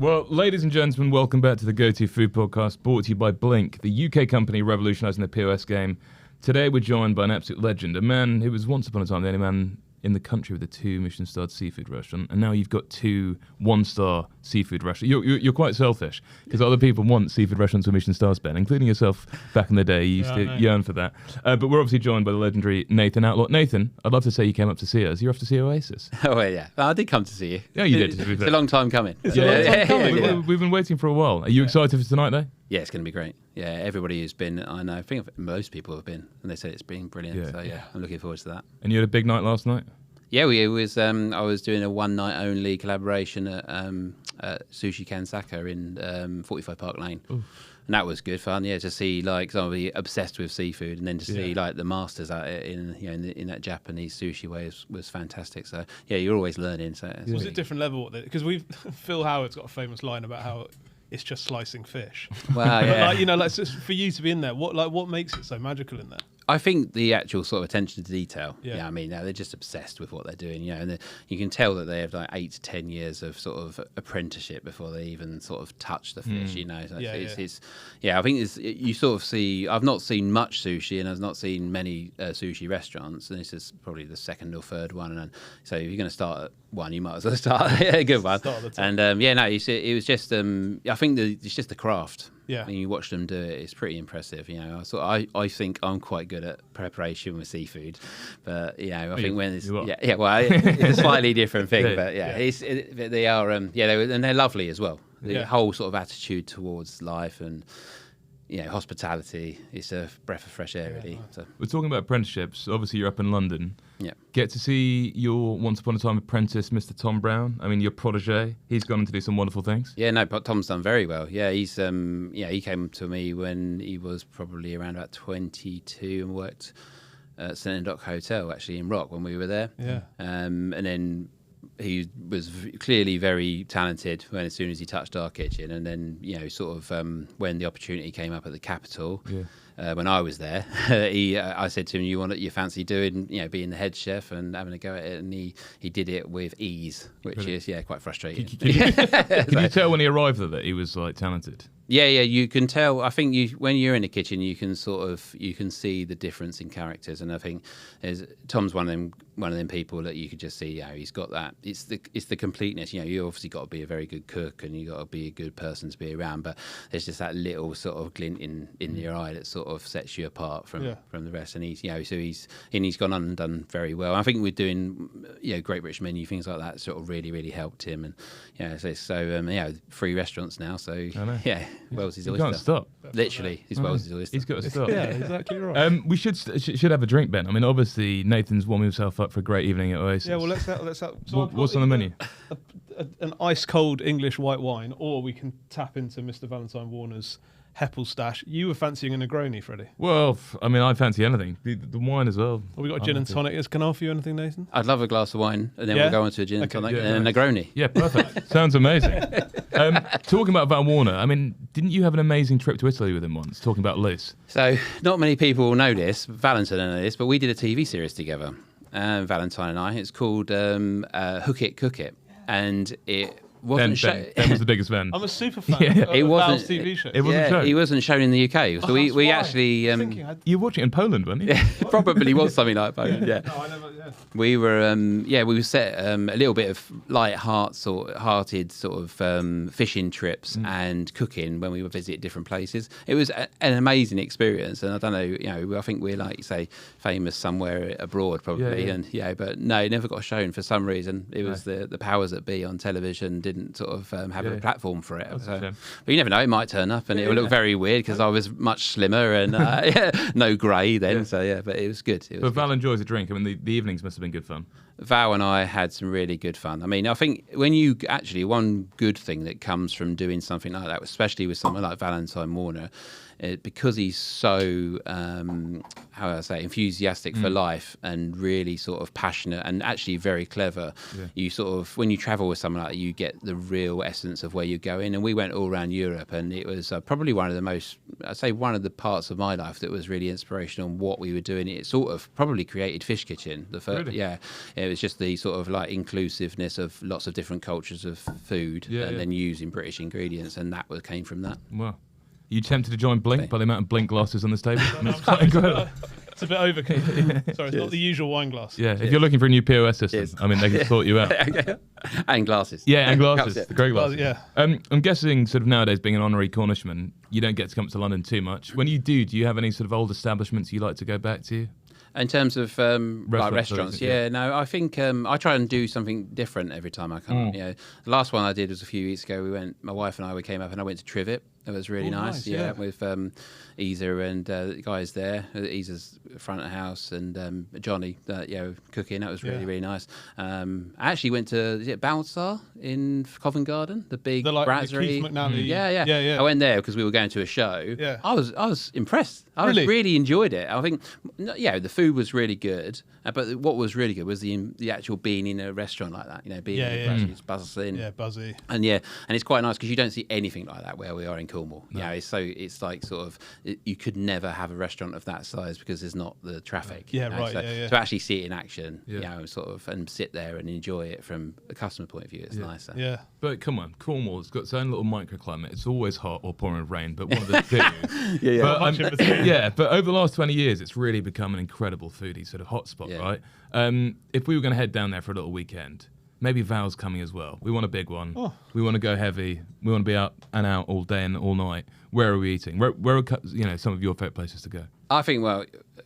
Well, ladies and gentlemen, welcome back to the Go-To Food Podcast, brought to you by Blink, the UK company revolutionising the POS game. Today we're joined by an absolute legend, a man who was once upon a time the only man in the country with a 2 Michelin-starred seafood restaurant, and now you've got 2 one-star seafood restaurants. You're quite selfish, because other people want seafood restaurants with Michelin stars, Ben, including yourself back in the day. You used to yearn for that. But we're obviously joined by the legendary Nathan Outlaw. Nathan, I'd love to say you came up to see us. You're off to see Oasis. Oh, well, yeah. I did come to see you. Yeah, you did. It's a long time coming. We've been waiting for a while. Are you excited for tonight, though? Yeah, it's going to be great. Yeah, everybody who's been, I think most people have been, and they say it's been brilliant. I'm looking forward to that. And you had a big night last night? Yeah, it was. I was doing a one-night-only collaboration at Sushi Kansaka in 45 Park Lane. Oof. And that was good fun, to see somebody obsessed with seafood, and then to see the masters at it in that Japanese sushi way was fantastic. So you're always learning. So was it a different level? Because Phil Howard's got a famous line about how it's just slicing fish. Wow, yeah. But for you to be in there, what makes it so magical in there? I think the actual sort of attention to detail. Yeah. I mean, they're just obsessed with what they're doing. And you can tell that they have 8 to 10 years of sort of apprenticeship before they even sort of touch the fish. So I think you sort of see. I've not seen much sushi, and I've not seen many sushi restaurants, and this is probably the second or third one. And so if you're going to start at one, you might as well start a good one. And it was just. I think it's just the craft. Yeah. When you watch them do it, it's pretty impressive. I think I'm quite good at preparation with seafood, but I think when it's it's a slightly different thing. But they are and they're lovely as well. The whole sort of attitude towards life and hospitality is a breath of fresh air, really. So. We're talking about apprenticeships. Obviously, you're up in London. Yeah. Get to see your once upon a time apprentice, Mr. Tom Brown. I mean, your protégé. He's gone on to do some wonderful things. Yeah, no, but Tom's done very well. Yeah, he's he came to me when he was probably around about 22 and worked at St Dock Hotel actually in Rock when we were there. Yeah. And then he was clearly very talented as soon as he touched our kitchen, and then when the opportunity came up at the Capitol, when I was there, I said to him, "You fancy doing being the head chef and having a go at it?" And he did it with ease, which is quite frustrating. Can you tell when he arrived that he was talented? Yeah, you can tell. I think when you're in the kitchen, you can see the difference in characters, and I think Tom's one of them people that you could just see. He's got that. It's the completeness. You obviously got to be a very good cook, and you got to be a good person to be around. But there's just that little sort of glint in your eye that sort of sets you apart from the rest. And he's gone on and done very well. I think we're doing Great British Menu, things like that sort of really really helped him. And so 3 restaurants now. So Wellesley's oyster. Can't stop. Literally, he's Wellesley's oyster. He's got to stop. Yeah, exactly right. We should have a drink, Ben. I mean, obviously Nathan's warming himself up for a great evening at Oasis. Yeah, well, let's have. So what's on the menu? An ice cold English white wine, or we can tap into Mr. Valentine Warner's Heppel stash. You were fancying a Negroni, Freddie. Well, I mean, I fancy anything. The wine as well. Well, we got a gin and tonic. Can I offer you anything, Nathan? I'd love a glass of wine, and then we'll go on to a gin and tonic and a Negroni. Yeah, perfect. Sounds amazing. Talking about Val Warner, I mean, didn't you have an amazing trip to Italy with him once, talking about Liz? So, not many people will know this, Valentine don't know this, but we did a TV series together, Valentine and I. It's called Hook It, Cook It, and it wasn't Ben was the biggest fan. I'm a super fan of Val's TV show. It wasn't shown. He wasn't shown in the UK. So we actually... you were watching it in Poland, weren't you? Yeah, probably was something like Poland, No, I never, We were, we were set a little bit of light-hearted sort of fishing trips and cooking when we would visit different places. It was an amazing experience, and I don't know, I think we're like you say famous somewhere abroad probably, and but no, it never got shown for some reason. It was the powers that be on television didn't sort of have a platform for it. But you never know, it might turn up and it will look very weird because I was much slimmer and no grey then. So but it was good. But Val enjoys a drink. I mean, the evenings must have been good fun. Val and I had some really good fun. I mean, I think one good thing that comes from doing something like that, especially with someone like Valentine Warner, because he's so, enthusiastic for life and really sort of passionate and actually very clever. Yeah. You sort of, when you travel with someone like that, you get the real essence of where you're going. And we went all around Europe, and it was probably one of the parts of my life that was really inspirational in what we were doing. It sort of probably created Fish Kitchen. It it's just the sort of like inclusiveness of lots of different cultures of food, and then using British ingredients, and that came from that. Wow. You tempted to join Blink by the amount of Blink glasses on this table? I mean, it's quite incredible. It's a bit overkill. Sorry, it's not the usual wine glass. Yeah, if you're looking for a new POS system, I mean, they can sort you out. And glasses. Yeah, and glasses. The great glasses. Yeah. I'm guessing sort of nowadays, being an honorary Cornishman, you don't get to come to London too much. When you do you have any sort of old establishments you like to go back to? In terms of restaurants, no, I think I try and do something different every time I come. You know, the last one I did was a few weeks ago. My wife and I came up, and I went to Trivet. It was really nice. With Isa and the guys there. Isa's front of house, and Johnny, cooking. That was really nice. I actually went to, is it Balsar in Covent Garden, the big brasserie. Yeah. I went there because we were going to a show. Yeah. I was impressed. I really enjoyed it. I think, the food was really good, but what was really good was the actual being in a restaurant like that. You know, being in a brasserie, bustling. Yeah, buzzy. And it's quite nice because you don't see anything like that where we are in Cornwall. No. It's like sort of you could never have a restaurant of that size because there's not the traffic. To actually see it in action, sort of, and sit there and enjoy it from a customer point of view, it's nicer. Yeah. But come on, Cornwall's got its own little microclimate. It's always hot or pouring rain, but one of the two. But over the last 20 years, it's really become an incredible foodie sort of hotspot, right? If we were going to head down there for a little weekend, maybe Val's coming as well. We want a big one. Oh. We want to go heavy. We want to be out and out all day and all night. Where are we eating? Where are some of your favourite places to go? I think,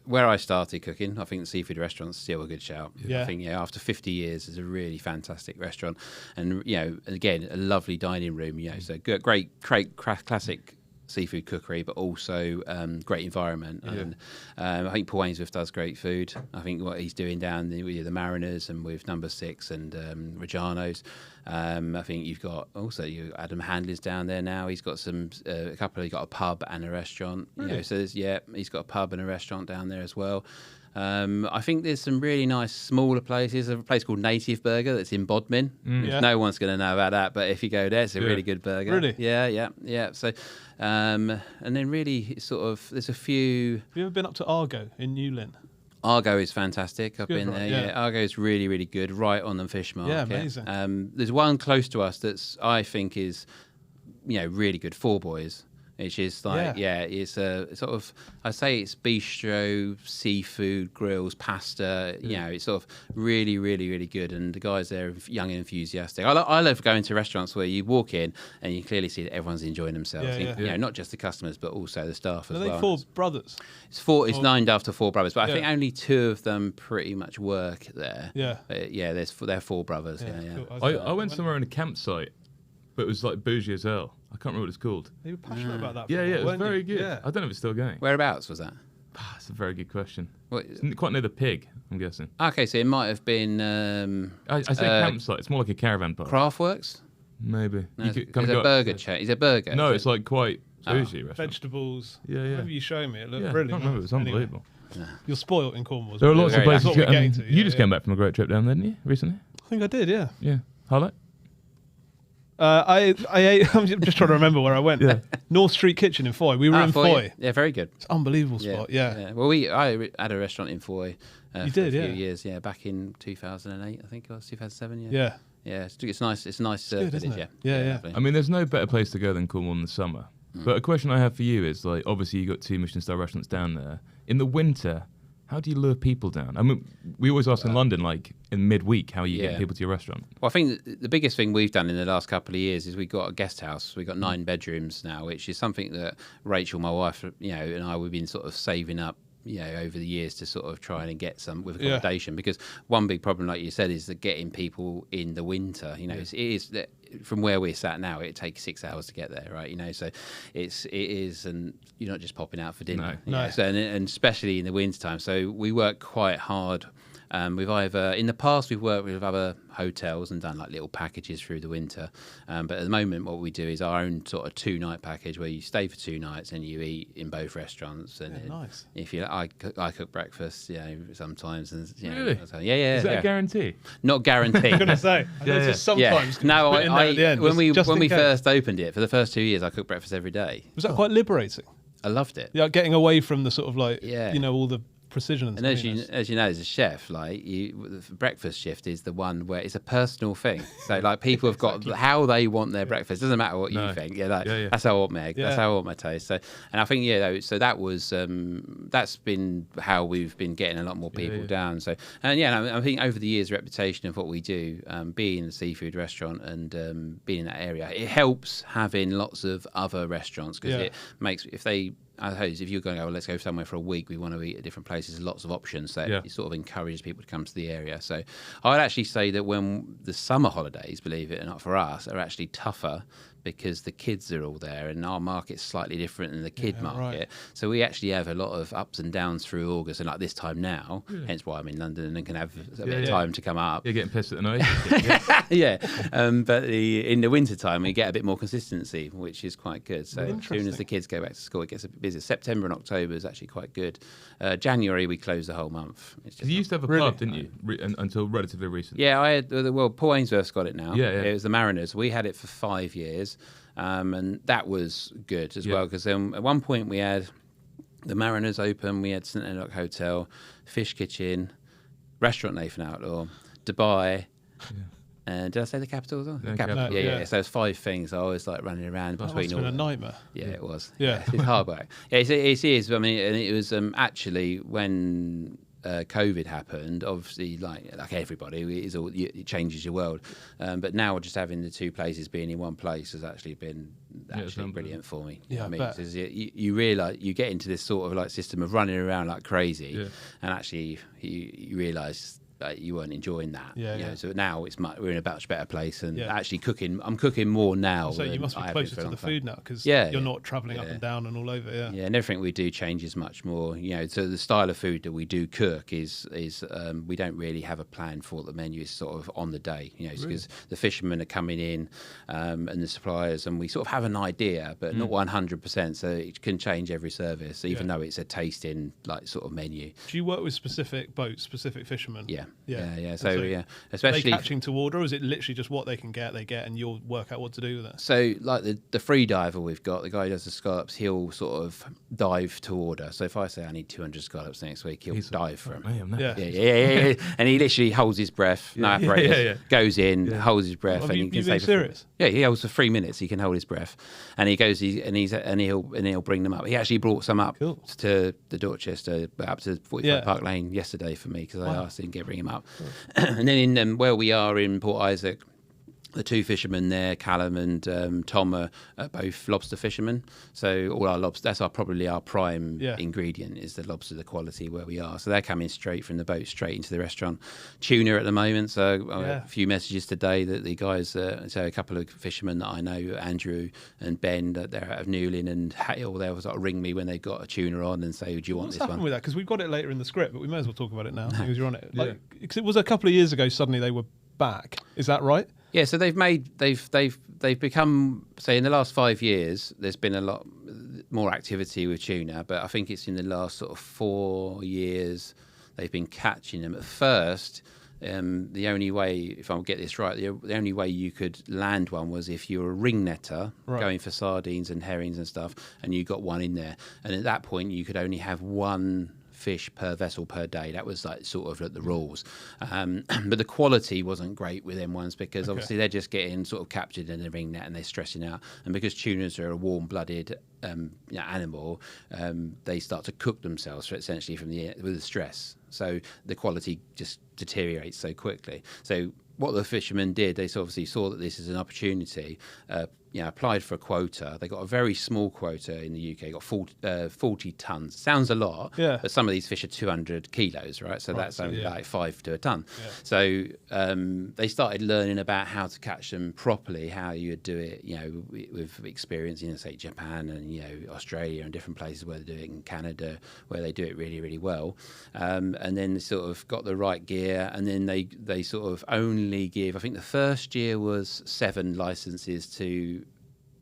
where I started cooking, I think the seafood restaurant's still a good shout. Yeah. I think, after 50 years, it's a really fantastic restaurant. And, again, a lovely dining room, so great classic seafood cookery, but also great environment. And I think Paul Ainsworth does great food. I think what he's doing down with the Mariners and with Number 6 and Reggiano's. I think you've got also Adam Handley's down there now. He's got he's got a pub and a restaurant. Really? He's got a pub and a restaurant down there as well. I think there's some really nice smaller places. There's a place called Native Burger that's in Bodmin. No one's going to know about that, but if you go there, it's a really good burger. Really? Yeah. So, and then really sort of, there's a few... Have you ever been up to Argo in Newlyn? Argo is fantastic. I've been there. Yeah. Argo is really, really good, right on the fish market. Yeah, amazing. There's one close to us that's, I think, is really good. Four Boys. Which is like, it's a sort of, I say it's bistro, seafood, grills, pasta, it's sort of really, really, really good. And the guys there are young and enthusiastic. I love going to restaurants where you walk in and you clearly see that everyone's enjoying themselves. Not just the customers, but also the staff as well. Are they four brothers? It's named after four brothers, but I think only two of them pretty much work there. Yeah. But they're four brothers. Cool. I went somewhere in a campsite, but it was like bougie as hell. I can't remember what it's called. You were passionate about that. It was very good. Yeah. I don't know if it's still going. Whereabouts was that? That's a very good question. What? It's quite near the Pig, I'm guessing. Okay, so it might have been... I say campsite. It's more like a caravan park. Craftworks? Maybe. No, it's a burger chain. Is it a burger? No, it's like quite bougie restaurant. Vegetables. Yeah. Whatever you show me, it looked I brilliant. can't remember. It was unbelievable. Anyway, you're spoilt in Cornwall. There are lots of places. You just came back from a great trip down there, didn't you, recently? I think I did, yeah. Yeah. Highlight? I ate, I'm just trying to remember where I went. North Street Kitchen in Foy. We were in Foy. Yeah, very good. It's an unbelievable spot. Yeah. Well, I had a restaurant in Foy for a few years. Yeah, back in 2008, I think it was 2007. Yeah. It's nice. It's a nice village. Yeah. I mean, there's no better place to go than Cornwall in the summer. But a question I have for you is, like, obviously you got 2 Michelin-starred restaurants down there. In the winter, how do you lure people down? I mean, we always ask in London, like, in midweek, how are you getting people to your restaurant? Well, I think the biggest thing we've done in the last couple of years is we've got a guest house. We've got 9 bedrooms now, which is something that Rachel, my wife, and I, we've been sort of saving up, over the years to sort of try and get some with accommodation. Because one big problem, like you said, is that getting people in the winter. It is that from where we're sat now, it takes 6 hours to get there, right? So it is, and you're not just popping out for dinner. No. So and especially in the winter time. So we work quite hard. We've either in the past we've worked with other hotels and done like little packages through the winter, but at the moment what we do is our own sort of 2-night package where you stay for 2 nights and you eat in both restaurants. And nice. If you, I cook breakfast, sometimes. And really? So, Is that a guarantee? Not guaranteed. I'm gonna say. Just sometimes. No, when we we first opened it for the first 2 years, I cooked breakfast every day. Was that quite liberating? I loved it. Yeah, getting away from the sort of like all the precision and And as you steadiness. know, as a chef, like the breakfast shift is the one where it's a personal thing. So like people have got how they want their breakfast. Doesn't matter what you think. That's how I want my egg. That's how I want my toast. So, and I think so that was that's been how we've been getting a lot more people down. So and I think over the years, reputation of what we do, being a seafood restaurant and being in that area, it helps having lots of other restaurants because it makes I suppose if you're going, let's go somewhere for a week, we want to eat at different places, lots of options. So it sort of encourages people to come to the area. So I'd actually say that when the summer holidays, believe it or not, for us, are actually tougher because the kids are all there and our market's slightly different than the kid market. Right. So we actually have a lot of ups and downs through August and like this time now, hence why I'm in London and can have a bit of time to come up. You're getting pissed at the night. But in the winter time, we get a bit more consistency, which is quite good. So as soon as the kids go back to school, it gets a bit busy. September and October is actually quite good. January, we close the whole month. You used to have a pub, didn't you, until relatively recent? Yeah, I had, Paul Ainsworth's got it now. Yeah. It was the Mariners. We had it for 5 years. And that was good as well because at one point we had the Mariners open, we had St Enoch Hotel, Fish Kitchen, Restaurant Nathan Outlaw, Dubai. And did I say the capital as well? No, capital. Yeah. So it's 5 things. I was like running around between all. Must have been a nightmare. Yeah, it was. Yeah, it's hard work. Yeah, it is. I mean, and it was actually when COVID happened, obviously, like everybody, it changes your world. But now just having the 2 places being in one place has actually been brilliant for me. Yeah, I mean, you realise you get into this sort of like system of running around like crazy, and actually you realise you weren't enjoying that. So now we're in a much better place, and actually cooking. I'm cooking more now. So you must be closer to the food now because you're not travelling up and down and all over. Yeah, and everything we do changes much more. So the style of food that we do cook is we don't really have a plan for what the menu is sort of on the day. Because the fishermen are coming in and the suppliers, and we sort of have an idea, but not 100%. So it can change every service, even though it's a tasting like sort of menu. Do you work with specific boats, specific fishermen? Yeah. So especially are they catching to order, or is it literally just what they can get, and you'll work out what to do with it? So like the free diver we've got, the guy who does the scallops, he'll sort of dive to order. So if I say I need 200 scallops next week, he'll dive for them. Yeah. And he literally holds his breath, goes in, holds his breath, and you being serious? Yeah, he holds for 3 minutes. He can hold his breath, and he goes, he'll bring them up. He actually brought some up to the Dorchester, up to 45 Park Lane yesterday for me because I asked him to bring him up. And then in where we are in Port Isaac, the 2 fishermen there, Callum and Tom, are both lobster fishermen. So all our lobster, that's probably our prime ingredient is the lobster, the quality where we are. So they're coming straight from the boat, straight into the restaurant. Tuna at the moment. So a few messages today that the guys, so a couple of fishermen that I know, Andrew and Ben, that they're out of Newlyn and Hale, they'll sort of ring me when they've got a tuna on and say, do you want this one? What's happened with that? Because we've got it later in the script, but we may as well talk about it now because you're on it. Because it was a couple of years ago, suddenly they were back. Is that right? Yeah, so they've become, say, in the last 5 years, there's been a lot more activity with tuna, but I think it's in the last sort of 4 years they've been catching them. At first, the only way, if I get this right, the only way you could land one was if you were a ring netter going for sardines and herrings and stuff, and you got one in there. And at that point, you could only have 1 fish per vessel per day. That was like sort of like the rules, but the quality wasn't great with them ones because obviously they're just getting sort of captured in the ring net and they're stressing out, and because tunas are a warm-blooded animal, they start to cook themselves essentially with the stress, so the quality just deteriorates so quickly. So what the fishermen did, they obviously saw that this is an opportunity, applied for a quota. They got a very small quota in the UK, got 40 tons. Sounds a lot, but some of these fish are 200 kilos, right? So that's only like 5 to a ton. Yeah. So they started learning about how to catch them properly, how you would do it, with experience in, say, Japan and, Australia and different places where they do it, in Canada, where they do it really, really well. And then they sort of got the right gear, and then they sort of only give, I think the first year was 7 licenses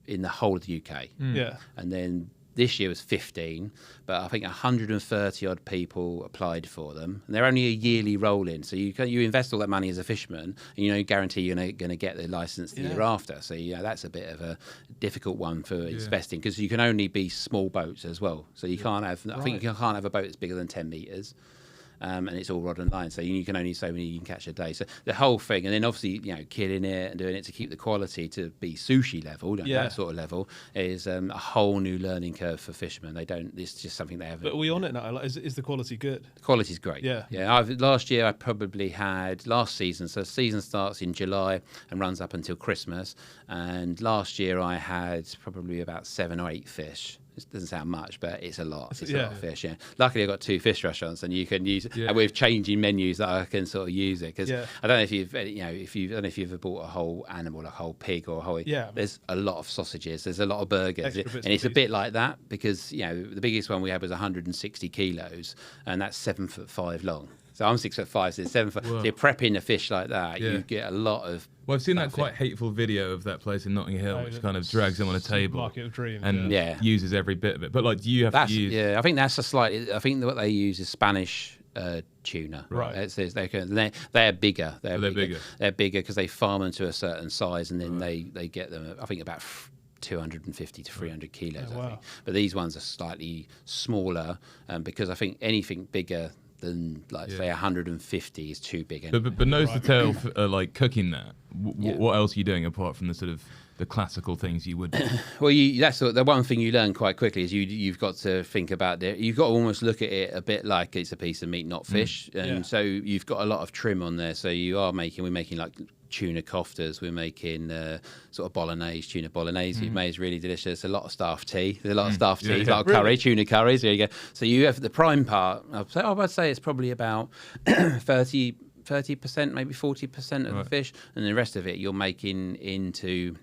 in the whole of the UK. Yeah. And then this year was 15, but I think 130 odd people applied for them, and they're only a yearly roll-in. So you invest all that money as a fisherman, and you guarantee you're going to get the license the year after. So that's a bit of a difficult one for investing, because you can only be small boats as well. So you can't have. I think you can't have a boat that's bigger than 10 meters. And it's all rod and line, so you can only so many you can catch a day. So the whole thing, and then obviously killing it and doing it to keep the quality to be sushi level, that sort of level, is a whole new learning curve for fishermen. They don't. It's just something they haven't. But are we on it now? Like, is the quality good? The quality's great. Yeah. Last year I probably had last season. So the season starts in July and runs up until Christmas. And last year I had probably about 7 or 8 fish. It doesn't sound much, but it's a lot. It's a lot of fish. Yeah. Luckily, I've got 2 fish restaurants, and you can use it. And with changing menus, that I can sort of use it, because I don't know if you've I don't know if you've ever bought a whole animal, like a whole pig or a whole. There's a lot of sausages. There's a lot of burgers, and it's a bit like that, because the biggest one we had was 160 kilos, and that's 7'5" long. So I'm 6'5", so it's 7 foot. So you're prepping a fish like that, you get a lot of. Well, I've seen that quite hateful video of that place in Notting Hill, which kind of drags them on a table, Market of Dreams, and uses every bit of it. But do you have to use? Yeah, I think that's a slight. I think what they use is Spanish tuna. Right. They're bigger. They're bigger. They're bigger because they farm them to a certain size, and then they get them. I think about 250 to 300 kilos. I think. But these ones are slightly smaller, because I think anything bigger than say 150 is too big. But nose to tail, like cooking that. What else are you doing apart from the sort of the classical things you would do? Well, that's the one thing you learn quite quickly is you've got to think about it. You've got to almost look at it a bit like it's a piece of meat, not fish. And so you've got a lot of trim on there. So we're making like tuna koftas, we're making sort of bolognese, tuna bolognese we've made is really delicious. A lot of staff tea. There's a lot of staff tea, a lot of curry, tuna curries. There you go. So you have the prime part. I'd say it's probably about 30%, maybe 40% of the fish, and the rest of it you're making into.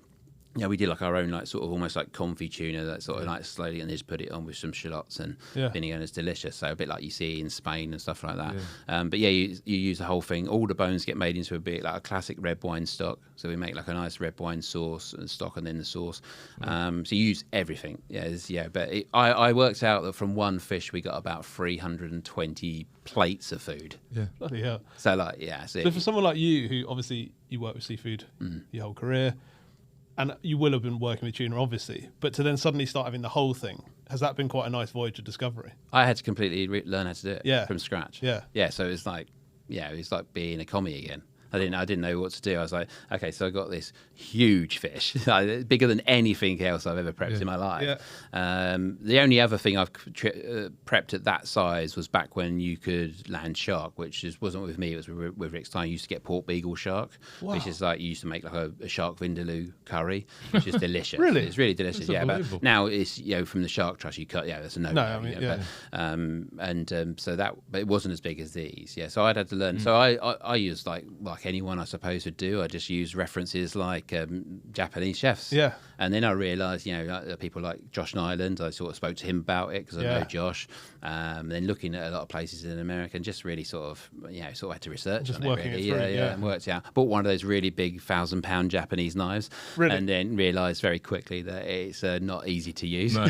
We did like our own, like sort of almost like confit tuna that sort of like slowly, and just put it on with some shallots and vinegar, and it's delicious. So a bit like you see in Spain and stuff like that. But you use the whole thing. All the bones get made into a bit like a classic red wine stock. So we make like a nice red wine sauce and stock, and then the sauce. So you use everything. But I worked out that from one fish we got about 320 plates of food. Yeah, bloody hell. So So for someone like you, who obviously you work with seafood your whole career. And you will have been working with tuna, obviously, but to then suddenly start having the whole thing, has that been quite a nice voyage of discovery? I had to completely learn how to do it from scratch. Yeah. So it's like being a commie again. I didn't know what to do. I was like, okay, so I got this huge fish, bigger than anything else I've ever prepped in my life. The only other thing I've prepped at that size was back when you could land shark, which wasn't with me. It was with Rick Stein. You used to get pork beagle shark, which is like you used to make like a shark vindaloo curry, which is delicious. Really, it's really delicious. But now it's from the shark trust you cut. That's a no. So that, but it wasn't as big as these. So I'd had to learn. So I used like anyone I suppose would do. I just use references like Japanese chefs. And then I realised, people like Josh Nyland, I sort of spoke to him about it because I know Josh. Then looking at a lot of places in America and just really sort of had to research just on it really. And worked out. Bought one of those really big 1,000-pound Japanese knives. Really? And then realised very quickly that it's not easy to use. No.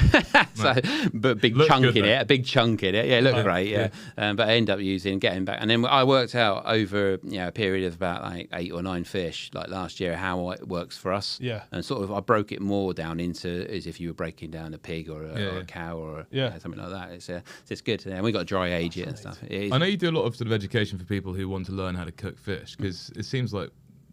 But big chunk in it, a big chunk in it. Yeah, it looked great. But I ended up getting back. And then I worked out over a period of about like 8 or 9 fish, like last year, how it works for us. And sort of I broke it more down into as if you were breaking down a pig or a cow or something like that. It's good. And we got to dry age it and stuff. I know you do a lot of sort of education for people who want to learn how to cook fish, because it seems like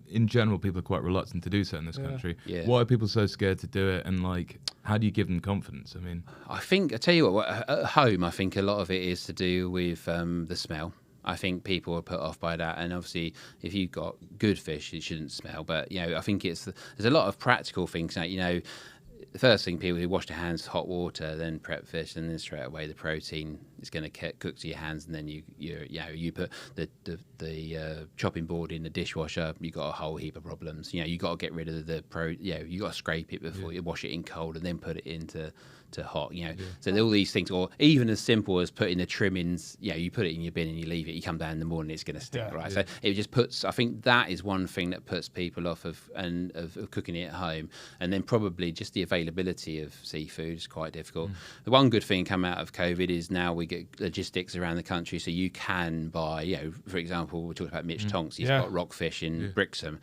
in general people are quite reluctant to do so in this country. Why are people so scared to do it, and like how do you give them confidence? I mean, I tell you what, at home I think a lot of it is to do with the smell. I think people are put off by that, and obviously, if you've got good fish, it shouldn't smell. But I think there's a lot of practical things. The first thing, people who wash their hands with hot water, then prep fish, and then straight away the protein is going to cook to your hands, and then you put the chopping board in the dishwasher. You got a whole heap of problems. You got to get rid of you got to scrape it before you wash it in cold, and then put it into hot. So all these things, or even as simple as putting the trimmings. You put it in your bin and you leave it. You come down in the morning, it's going to stick, right? So it just puts. I think that is one thing that puts people off of cooking it at home, and then probably just the availability of seafood is quite difficult. The one good thing coming out of COVID is now we get logistics around the country, so you can buy, for example, we're talking about Mitch Tonks. He's got rockfish in Brixham.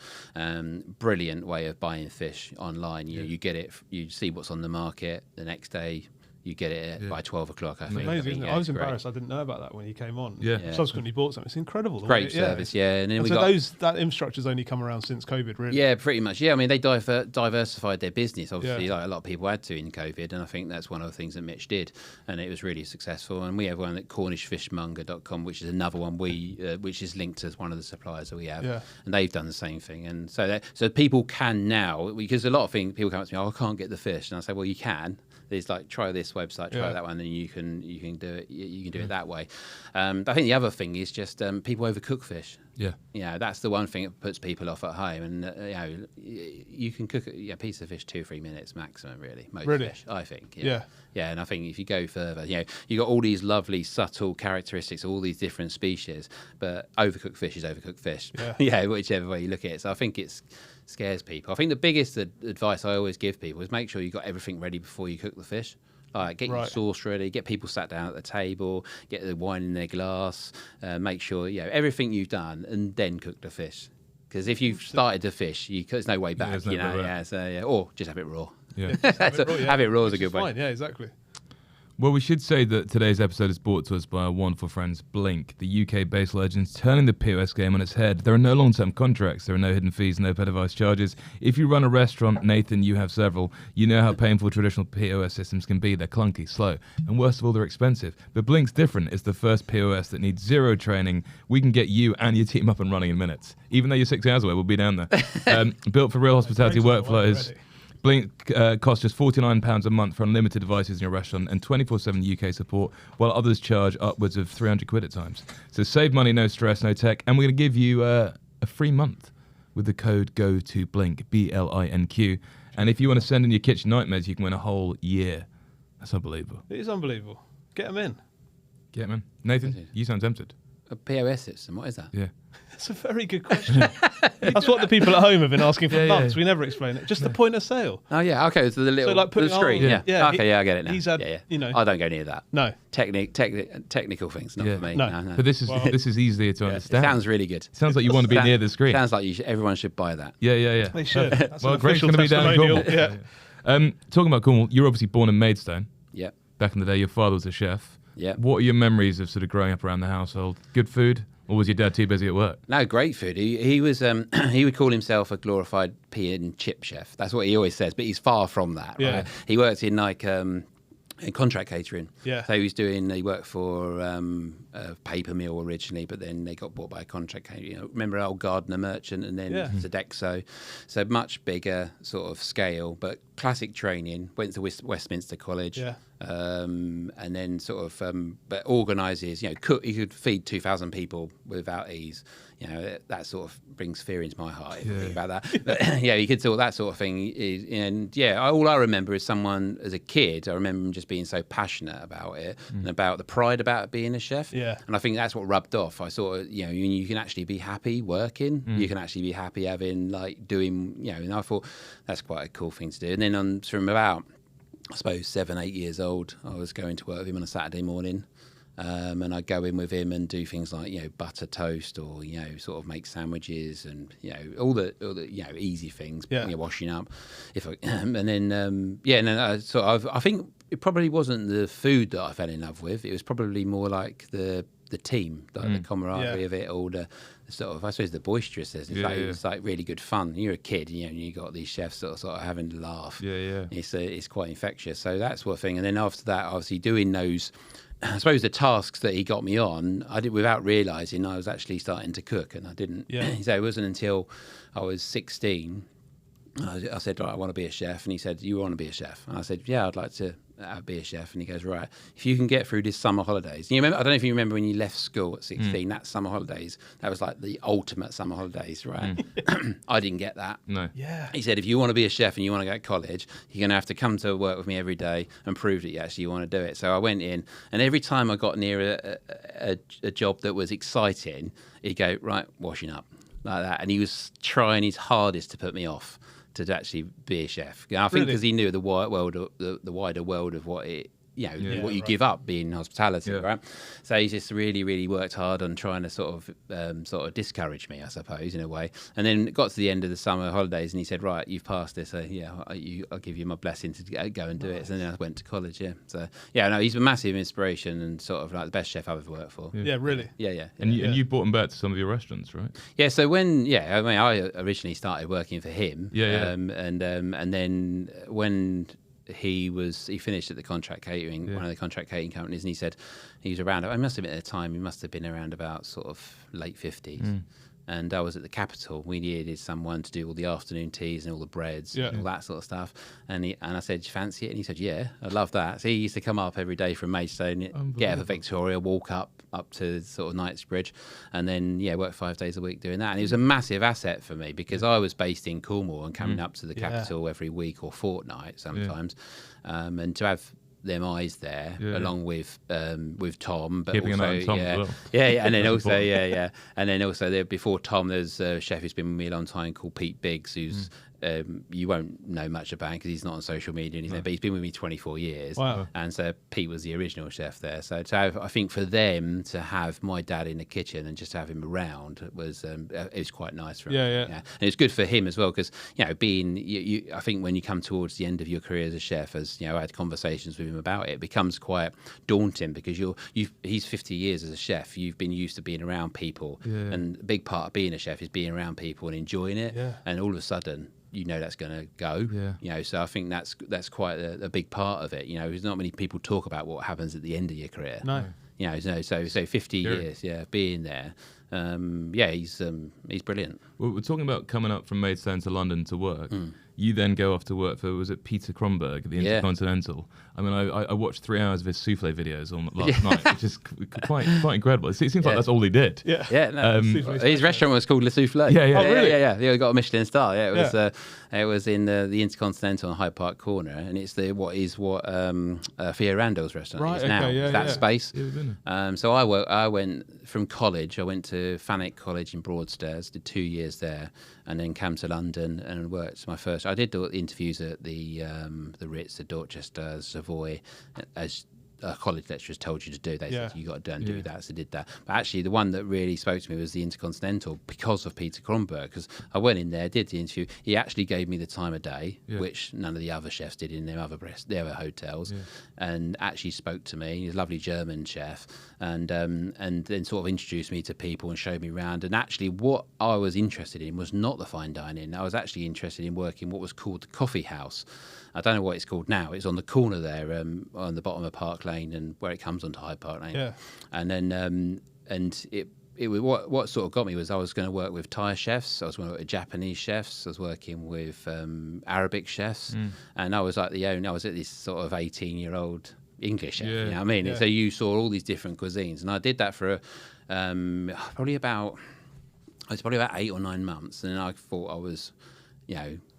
Brilliant way of buying fish online. You get it, you see what's on the market the next day. You get it by 12 o'clock, I think. Amazing, isn't it? I was embarrassed. I didn't know about that when you came on. Subsequently bought something. It's incredible. Great service, And then that infrastructure's only come around since COVID, really. Yeah, pretty much. Yeah, I mean, they diversified their business, obviously, like a lot of people had to in COVID, and I think that's one of the things that Mitch did, and it was really successful. And we have one at cornishfishmonger.com, which is another one which is linked to one of the suppliers that we have, and they've done the same thing. And so people can now, because a lot of things, people come up to me, I can't get the fish, and I say, well, you can. There's like, try this website, try that one, and you can do it. You can do it that way. I think the other thing is just people overcook fish. That's the one thing that puts people off at home. And you can cook a piece of fish 2-3 minutes maximum, really. Most fish, I think. And I think if you go further, you got all these lovely subtle characteristics, all these different species, but overcooked fish is overcooked fish. Whichever way you look at it. So I think it scares people. I think the biggest advice I always give people is make sure you got everything ready before you cook the fish. Get your sauce ready, get people sat down at the table, get the wine in their glass, make sure everything you've done, and then cook the fish. Because if you've started the fish, there's no way back. Or just have it raw. Have it raw is a good way. Fine. Yeah, exactly. Well, we should say that today's episode is brought to us by our wonderful friends Blink, the UK-based legends turning the POS game on its head. There are no long-term contracts, there are no hidden fees, no pet device charges. If you run a restaurant, Nathan, you have several, you know how painful traditional POS systems can be. They're clunky, slow, and worst of all, they're expensive. But Blink's different. It's the first POS that needs zero training. We can get you and your team up and running in minutes. Even though you're 6 hours away, we'll be down there. Built for real hospitality workflows. Blink costs just £49 a month for unlimited devices in your restaurant and 24/7 UK support, while others charge upwards of £300 at times. So save money, no stress, no tech, and we're going to give you a free month with the code GOTOBLINK, BLINQ. And if you want to send in your kitchen nightmares, you can win a whole year. That's unbelievable. It is unbelievable. Get them in. Get them in. Nathan, you sound tempted. A POS system, what is that? Yeah. That's a very good question. That's what the people at home have been asking for months. We never explain it. Just the point of sale. Oh, yeah. Okay, so the little the screen. Okay, I get it now. He's had, I don't go near that. No. Technical things, not for me. No. But this is easier to understand. It sounds really good. Sounds like you want to be near the screen. Sounds like everyone should buy that. Yeah. They should. That's well, Greg's going to be down in Cornwall. Talking about Cornwall, you're obviously born in Maidstone. Yeah. Back in the day, your father was a chef. Yeah. What are your memories of sort of growing up around the household? Good food? Or was your dad too busy at work? No, great food. He was he would call himself a glorified pea and chip chef. That's what he always says, but he's far from that. Yeah. Right? He worked in in contract catering. Yeah. So he worked for a paper mill originally, but then they got bought by a contract catering. Remember old Gardner Merchant and then Sodexo. So much bigger sort of scale, but classic training. Went to Westminster College. Yeah. And then sort of, but organises, he could feed 2,000 people without ease. That sort of brings fear into my heart if I think about that. But he could do that sort of thing. All I remember is someone as a kid. I remember him just being so passionate about it and about the pride about being a chef. Yeah. And I think that's what rubbed off. I sort of, you can actually be happy working. You can actually be happy having doing, and I thought that's quite a cool thing to do. And then from about, I suppose 7, 8 years old, I was going to work with him on a Saturday morning. And I'd go in with him and do things like, butter toast or, sort of make sandwiches and, all the easy things, washing up. I think it probably wasn't the food that I fell in love with. It was probably more like the team, the camaraderie of it, all the sort of, I suppose, the boisterousness. It's like really good fun. You're a kid, and you got these chefs sort of having to laugh. It's quite infectious. So that's one thing. And then after that, obviously doing those, I suppose the tasks that he got me on, I did without realising I was actually starting to cook, and I didn't. So it wasn't until I was 16. I said, right, I want to be a chef. And he said, you want to be a chef? And I said, yeah, I'd like to be a chef. And he goes, right, if you can get through this summer holidays. And I don't know if you remember when you left school at 16, that summer holidays, that was like the ultimate summer holidays, right? I didn't get that. No. Yeah. He said, if you want to be a chef and you want to go to college, you're going to have to come to work with me every day and prove that you actually want to do it. So I went in, and every time I got near a job that was exciting, he'd go, right, washing up, like that. And he was trying his hardest to put me off. to actually be a chef. I think because he knew the wider world of what it. What you give up being hospitality, right? So he just really, really worked hard on trying to sort of discourage me, I suppose, in a way. And then it got to the end of the summer holidays, and he said, "Right, you've passed this. So I'll give you my blessing to go and do it." And then I went to college. Yeah. So he's a massive inspiration and sort of like the best chef I've ever worked for. Yeah, really. Yeah. And you brought him back to some of your restaurants, right? Yeah. So I originally started working for him. And then when he finished at the contract catering, one of the contract catering companies, and he said he was around. I must have been at the time. He must have been around about sort of late 50s. And I was at the Capitol. We needed someone to do all the afternoon teas and all the breads and all that sort of stuff. And I said, "Do you fancy it?" And he said, "Yeah, I'd love that." So he used to come up every day from Maidstone, get over Victoria, walk up to sort of Knightsbridge, and then work 5 days a week doing that. And it was a massive asset for me because I was based in Cornwall and coming up to the Capitol every week or fortnight sometimes, and to have them eyes there, along with Tom, but keeping also an eye on Tom as well. and then also and then also there before Tom, there's a chef who's been with me a long time called Pete Biggs, who's you won't know much about because he's not on social media and but he's been with me 24 years. Wow. And so Pete was the original chef there. So to have, I think for them to have my dad in the kitchen and just to have him around was it was quite nice for him. And it's good for him as well because being I think when you come towards the end of your career as a chef, as I had conversations with him about it becomes quite daunting because he's 50 years as a chef. You've been used to being around people, and a big part of being a chef is being around people and enjoying it. And all of a sudden that's going to go. So I think that's quite a big part of it. There's not many people talk about what happens at the end of your career. No. So 50 years, being there. He's brilliant. Well, we're talking about coming up from Maidstone to London to work. You then go off to work for, was it Peter Kronberg at the Intercontinental? I mean, I watched 3 hours of his souffle videos on last night, which is quite incredible. It seems like that's all he did. His restaurant was called Le Soufflé. Really? He got a Michelin star. It was in the Intercontinental on Hyde Park Corner, and it's what Fiorando's restaurant is now. That space. So I went from college. I went to Thanet College in Broadstairs, did 2 years there, and then came to London and worked my first. I did the interviews at the Ritz, the Dorchester, Savoy, as college lecturers told you to do. They said you got to do and do that, so I did that. But actually, the one that really spoke to me was the Intercontinental because of Peter Kronberg. Because I went in there, did the interview. He actually gave me the time of day, which none of the other chefs did in their other hotels, and actually spoke to me. He's a lovely German chef, and then sort of introduced me to people and showed me around. And actually, what I was interested in was not the fine dining. I was actually interested in working what was called the coffee house. I don't know what it's called now. It's on the corner there, on the bottom of Park Lane, and where it comes onto Hyde Park Lane. And then it was what sort of got me was I was going to work with Thai chefs. I was going to work with Japanese chefs. I was working with Arabic chefs, and I was like I was at this sort of 18-year-old English chef. You know what I mean? So you saw all these different cuisines, and I did that for probably about 8 or 9 months, and then I thought I was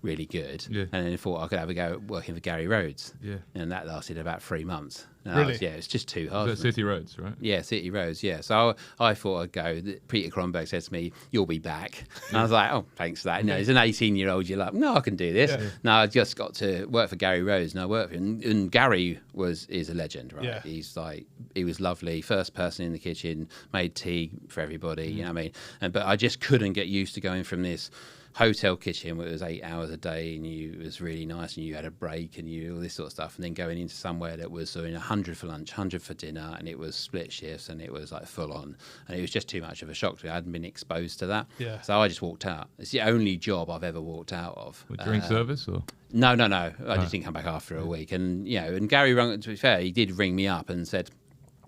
really good, and then I thought I could have a go working for Gary Rhodes, and that lasted about 3 months. And really? It's just too hard. So City Roads, right? Yeah, City Roads, So I thought I'd go. Peter Kronberg said to me, "You'll be back." And I was like, "Oh, thanks for that." As an 18-year-old, you're like, "No, I can do this." No, I just got to work for Gary Rhodes, and I worked for him. And Gary is a legend, right? He was lovely. First person in the kitchen, made tea for everybody. You know what I mean? But I just couldn't get used to going from this hotel kitchen where it was 8 hours a day and it was really nice and you had a break and all this sort of stuff, and then going into somewhere that was doing 100 for lunch, 100 for dinner, and it was split shifts and it was like full on, and it was just too much of a shock to me. I hadn't been exposed to that, so I just walked out. It's the only job I've ever walked out of. During service or? No. I just didn't come back after a week, and and Gary rung. To be fair, he did ring me up and said,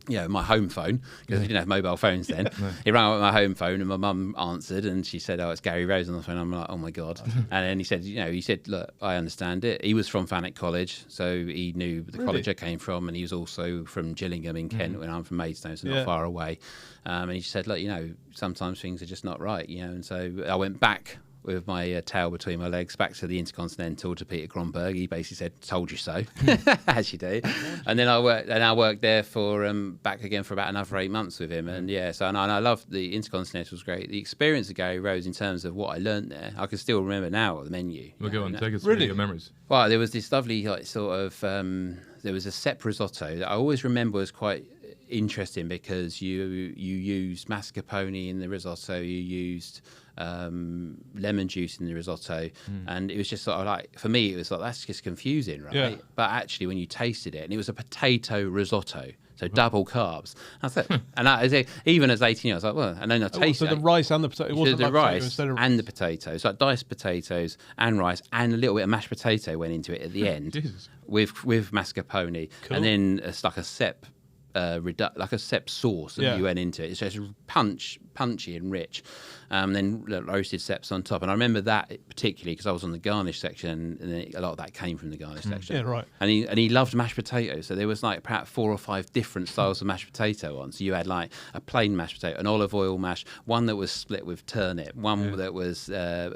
my home phone, because we didn't have mobile phones then. He rang up my home phone and my mum answered and she said, "Oh, it's Gary Rhodes on the phone." I'm like, "Oh my God." And then he said, "Look, I understand it." He was from Thanet College, so he knew the college I came from, and he was also from Gillingham in Kent when I'm from Maidstone, so not far away. And he said, "Look, sometimes things are just not right, and so I went back with my tail between my legs back to the Intercontinental to Peter Gromberg. He basically said, "Told you so," as you do. And then I worked there for back again for about another 8 months with him. And and I loved the Intercontinental. Was great. The experience of Gary Rhodes in terms of what I learned there, I can still remember now the menu. Well, go on, take us through your memories. Well, there was this lovely there was a cep risotto that I always remember was quite interesting because you used mascarpone in the risotto, you used lemon juice in the risotto, and it was just sort of like, for me, it was like, that's just confusing, right? Yeah. But actually, when you tasted it, and it was a potato risotto, so double carbs. That's it. And even as 18 years, I was like, well, and then I tasted so the rice and the potato. It wasn't the like rice instead of and the potatoes, like diced potatoes and rice, and a little bit of mashed potato went into it at the end Jesus. with mascarpone, Cool. and then it's like a cep. Like a cep sauce that you went into it. It's just punchy and rich. Then roasted ceps on top. And I remember that particularly because I was on the garnish section, and a lot of that came from the garnish section. Yeah, right. And he loved mashed potatoes. So there was like perhaps 4 or 5 different styles of mashed potato on. So you had like a plain mashed potato, an olive oil mash, one that was split with turnip, one that was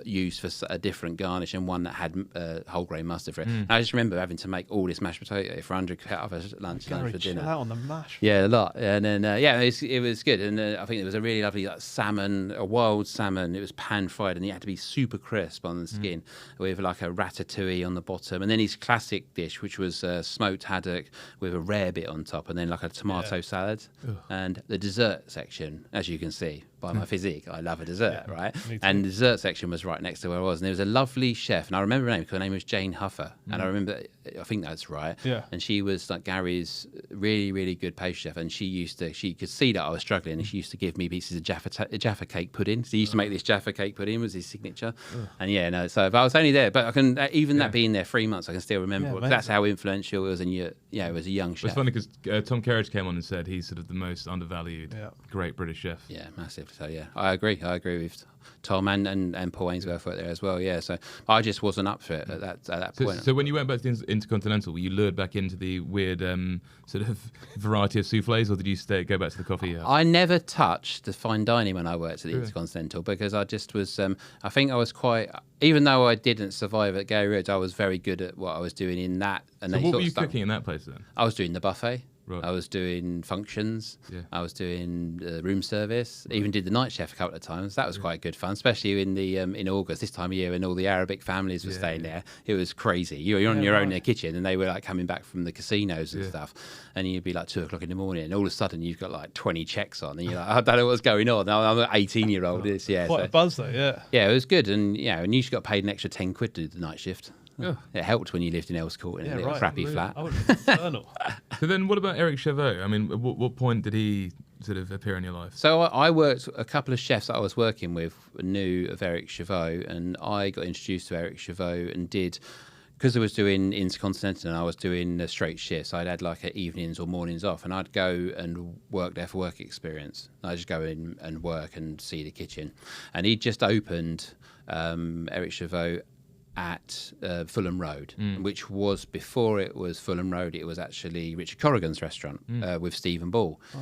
used for a different garnish, and one that had whole grain mustard for it. And I just remember having to make all this mashed potato for 100 lunch Gary, for chill dinner. out on the mash. Yeah, a lot. And then, it was good. And I think there was a really lovely salmon, a wild salmon. It was pan-fried, and it had to be super crisp on the skin with like a ratatouille on the bottom. And then his classic dish, which was smoked haddock with a rare bit on top, and then like a tomato salad. And the dessert section, as you can see by my physique, I love a dessert, right? And the dessert section was right next to where I was. And there was a lovely chef, and I remember her name because her name was Jane Huffer. And I think that's right. Yeah. And she was like Gary's really, really good pastry chef, and she could see that I was struggling, and she used to give me pieces of Jaffa cake pudding. So he used to make this Jaffa cake pudding, was his signature. And so if I was only there, but I can that being there 3 months, I can still remember it. That's how influential it was. And it was a young chef. It's funny because Tom Kerridge came on and said he's sort of the most undervalued great British chef. Yeah, massive. So I agree with Tom and Paul Ainsworth were there as well. Yeah, so I just wasn't up for it at that point. So when you went back to the Intercontinental, were you lured back into the weird sort of variety of souffles, or did you go back to the coffee house? I never touched the fine dining when I worked at the Intercontinental because I just was. I think I was quite. Even though I didn't survive at Gary Rhodes, I was very good at what I was doing in that. And so what were you cooking in that place then? I was doing the buffet. Right. I was doing functions. Yeah. I was doing room service. Even did the night chef a couple of times. That was quite good fun, especially in the in August, this time of year, when all the Arabic families were staying there. It was crazy. You're on your own in the kitchen, and they were like coming back from the casinos and stuff. And you'd be like 2 o'clock in the morning, and all of a sudden you've got like 20 checks on, and you're like, I don't know what's going on. I'm an 18-year-old. Quite a buzz though, yeah. Yeah, it was good, and and you got paid an extra 10 quid to do the night shift. Yeah. It helped when you lived in Elscourt in a little crappy flat. I would have been infernal. So then what about Éric Chavot? I mean, what point did he sort of appear in your life? So I worked, a couple of chefs that I was working with knew of Éric Chavot, and I got introduced to Éric Chavot and did, because I was doing Intercontinental and I was doing straight shifts, I'd had like evenings or mornings off, and I'd go and work there for work experience. I'd just go in and work and see the kitchen. And he'd just opened Éric Chavot at Fulham Road, which was, before it was Fulham Road, it was actually Richard Corrigan's restaurant with Stephen Ball. So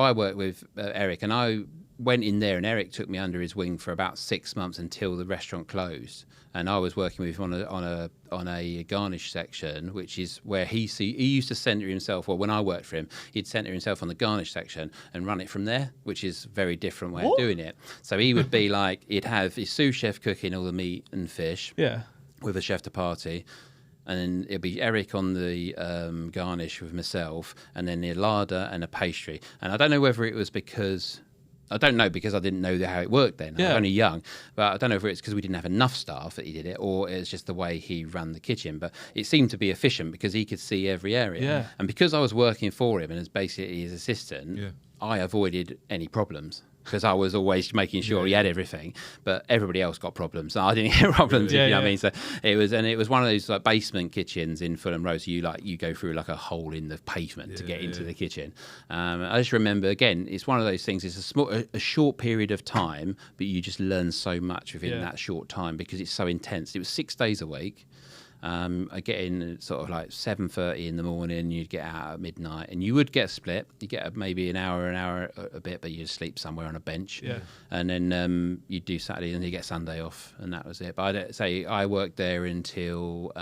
I worked with Éric, and I went in there, and Éric took me under his wing for about 6 months until the restaurant closed. And I was working with him on a garnish section, which is where he used to centre himself. Well, when I worked for him, he'd centre himself on the garnish section and run it from there, which is a very different way of doing it. So he would be like, he'd have his sous chef cooking all the meat and fish, with a chef de partie. And then it'd be Éric on the garnish with myself, and then the larder and a pastry. And I don't know whether it was because I didn't know how it worked then. I was only young. But I don't know if it's because we didn't have enough staff that he did it, or it's just the way he ran the kitchen. But it seemed to be efficient because he could see every area. Yeah. And because I was working for him and as basically his assistant, I avoided any problems, because I was always making sure he had everything, but everybody else got problems. I didn't get problems, if you know what I mean. So it was one of those like basement kitchens in Fulham Road. So you go through like a hole in the pavement to get into the kitchen. I just remember, again, it's one of those things. It's a short period of time, but you just learn so much within that short time because it's so intense. It was 6 days a week. I get in sort of like 7:30 in the morning. You'd get out at midnight, and you would get a split. You get maybe an hour, a bit, but you'd sleep somewhere on a bench. Yeah. And then you'd do Saturday, and you get Sunday off, and that was it. But I'd say I worked there until.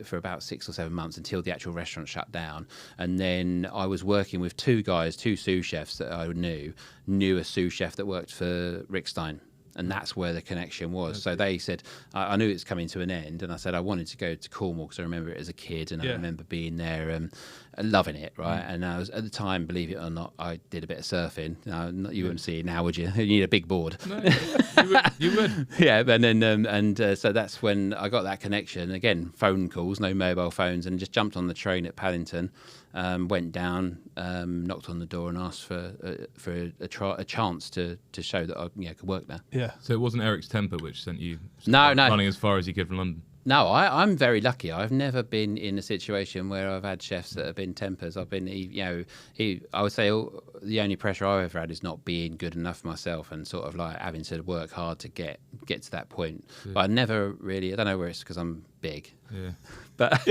For about 6 or 7 months until the actual restaurant shut down. And then I was working with two sous chefs that I knew a sous chef that worked for Rick Stein. And that's where the connection was. Okay. So they said, I knew it was coming to an end. And I said, I wanted to go to Cornwall because I remember it as a kid. And I remember being there and loving it, right? And I was, at the time, believe it or not, I did a bit of surfing. You wouldn't see it now, would you? You need a big board. No, you would. Yeah, and then so that's when I got that connection. Again, phone calls, no mobile phones, and just jumped on the train at Paddington. Went down, knocked on the door, and asked for a chance to show that I could work there. Yeah. So it wasn't Eric's temper which sent you no running as far as you could from London. No, I'm very lucky. I've never been in a situation where I've had chefs that have been tempers. I've been, I would say the only pressure I've ever had is not being good enough for myself and sort of like having to work hard to get to that point. Yeah. But I never really, I don't know where it's because I'm big. Yeah. But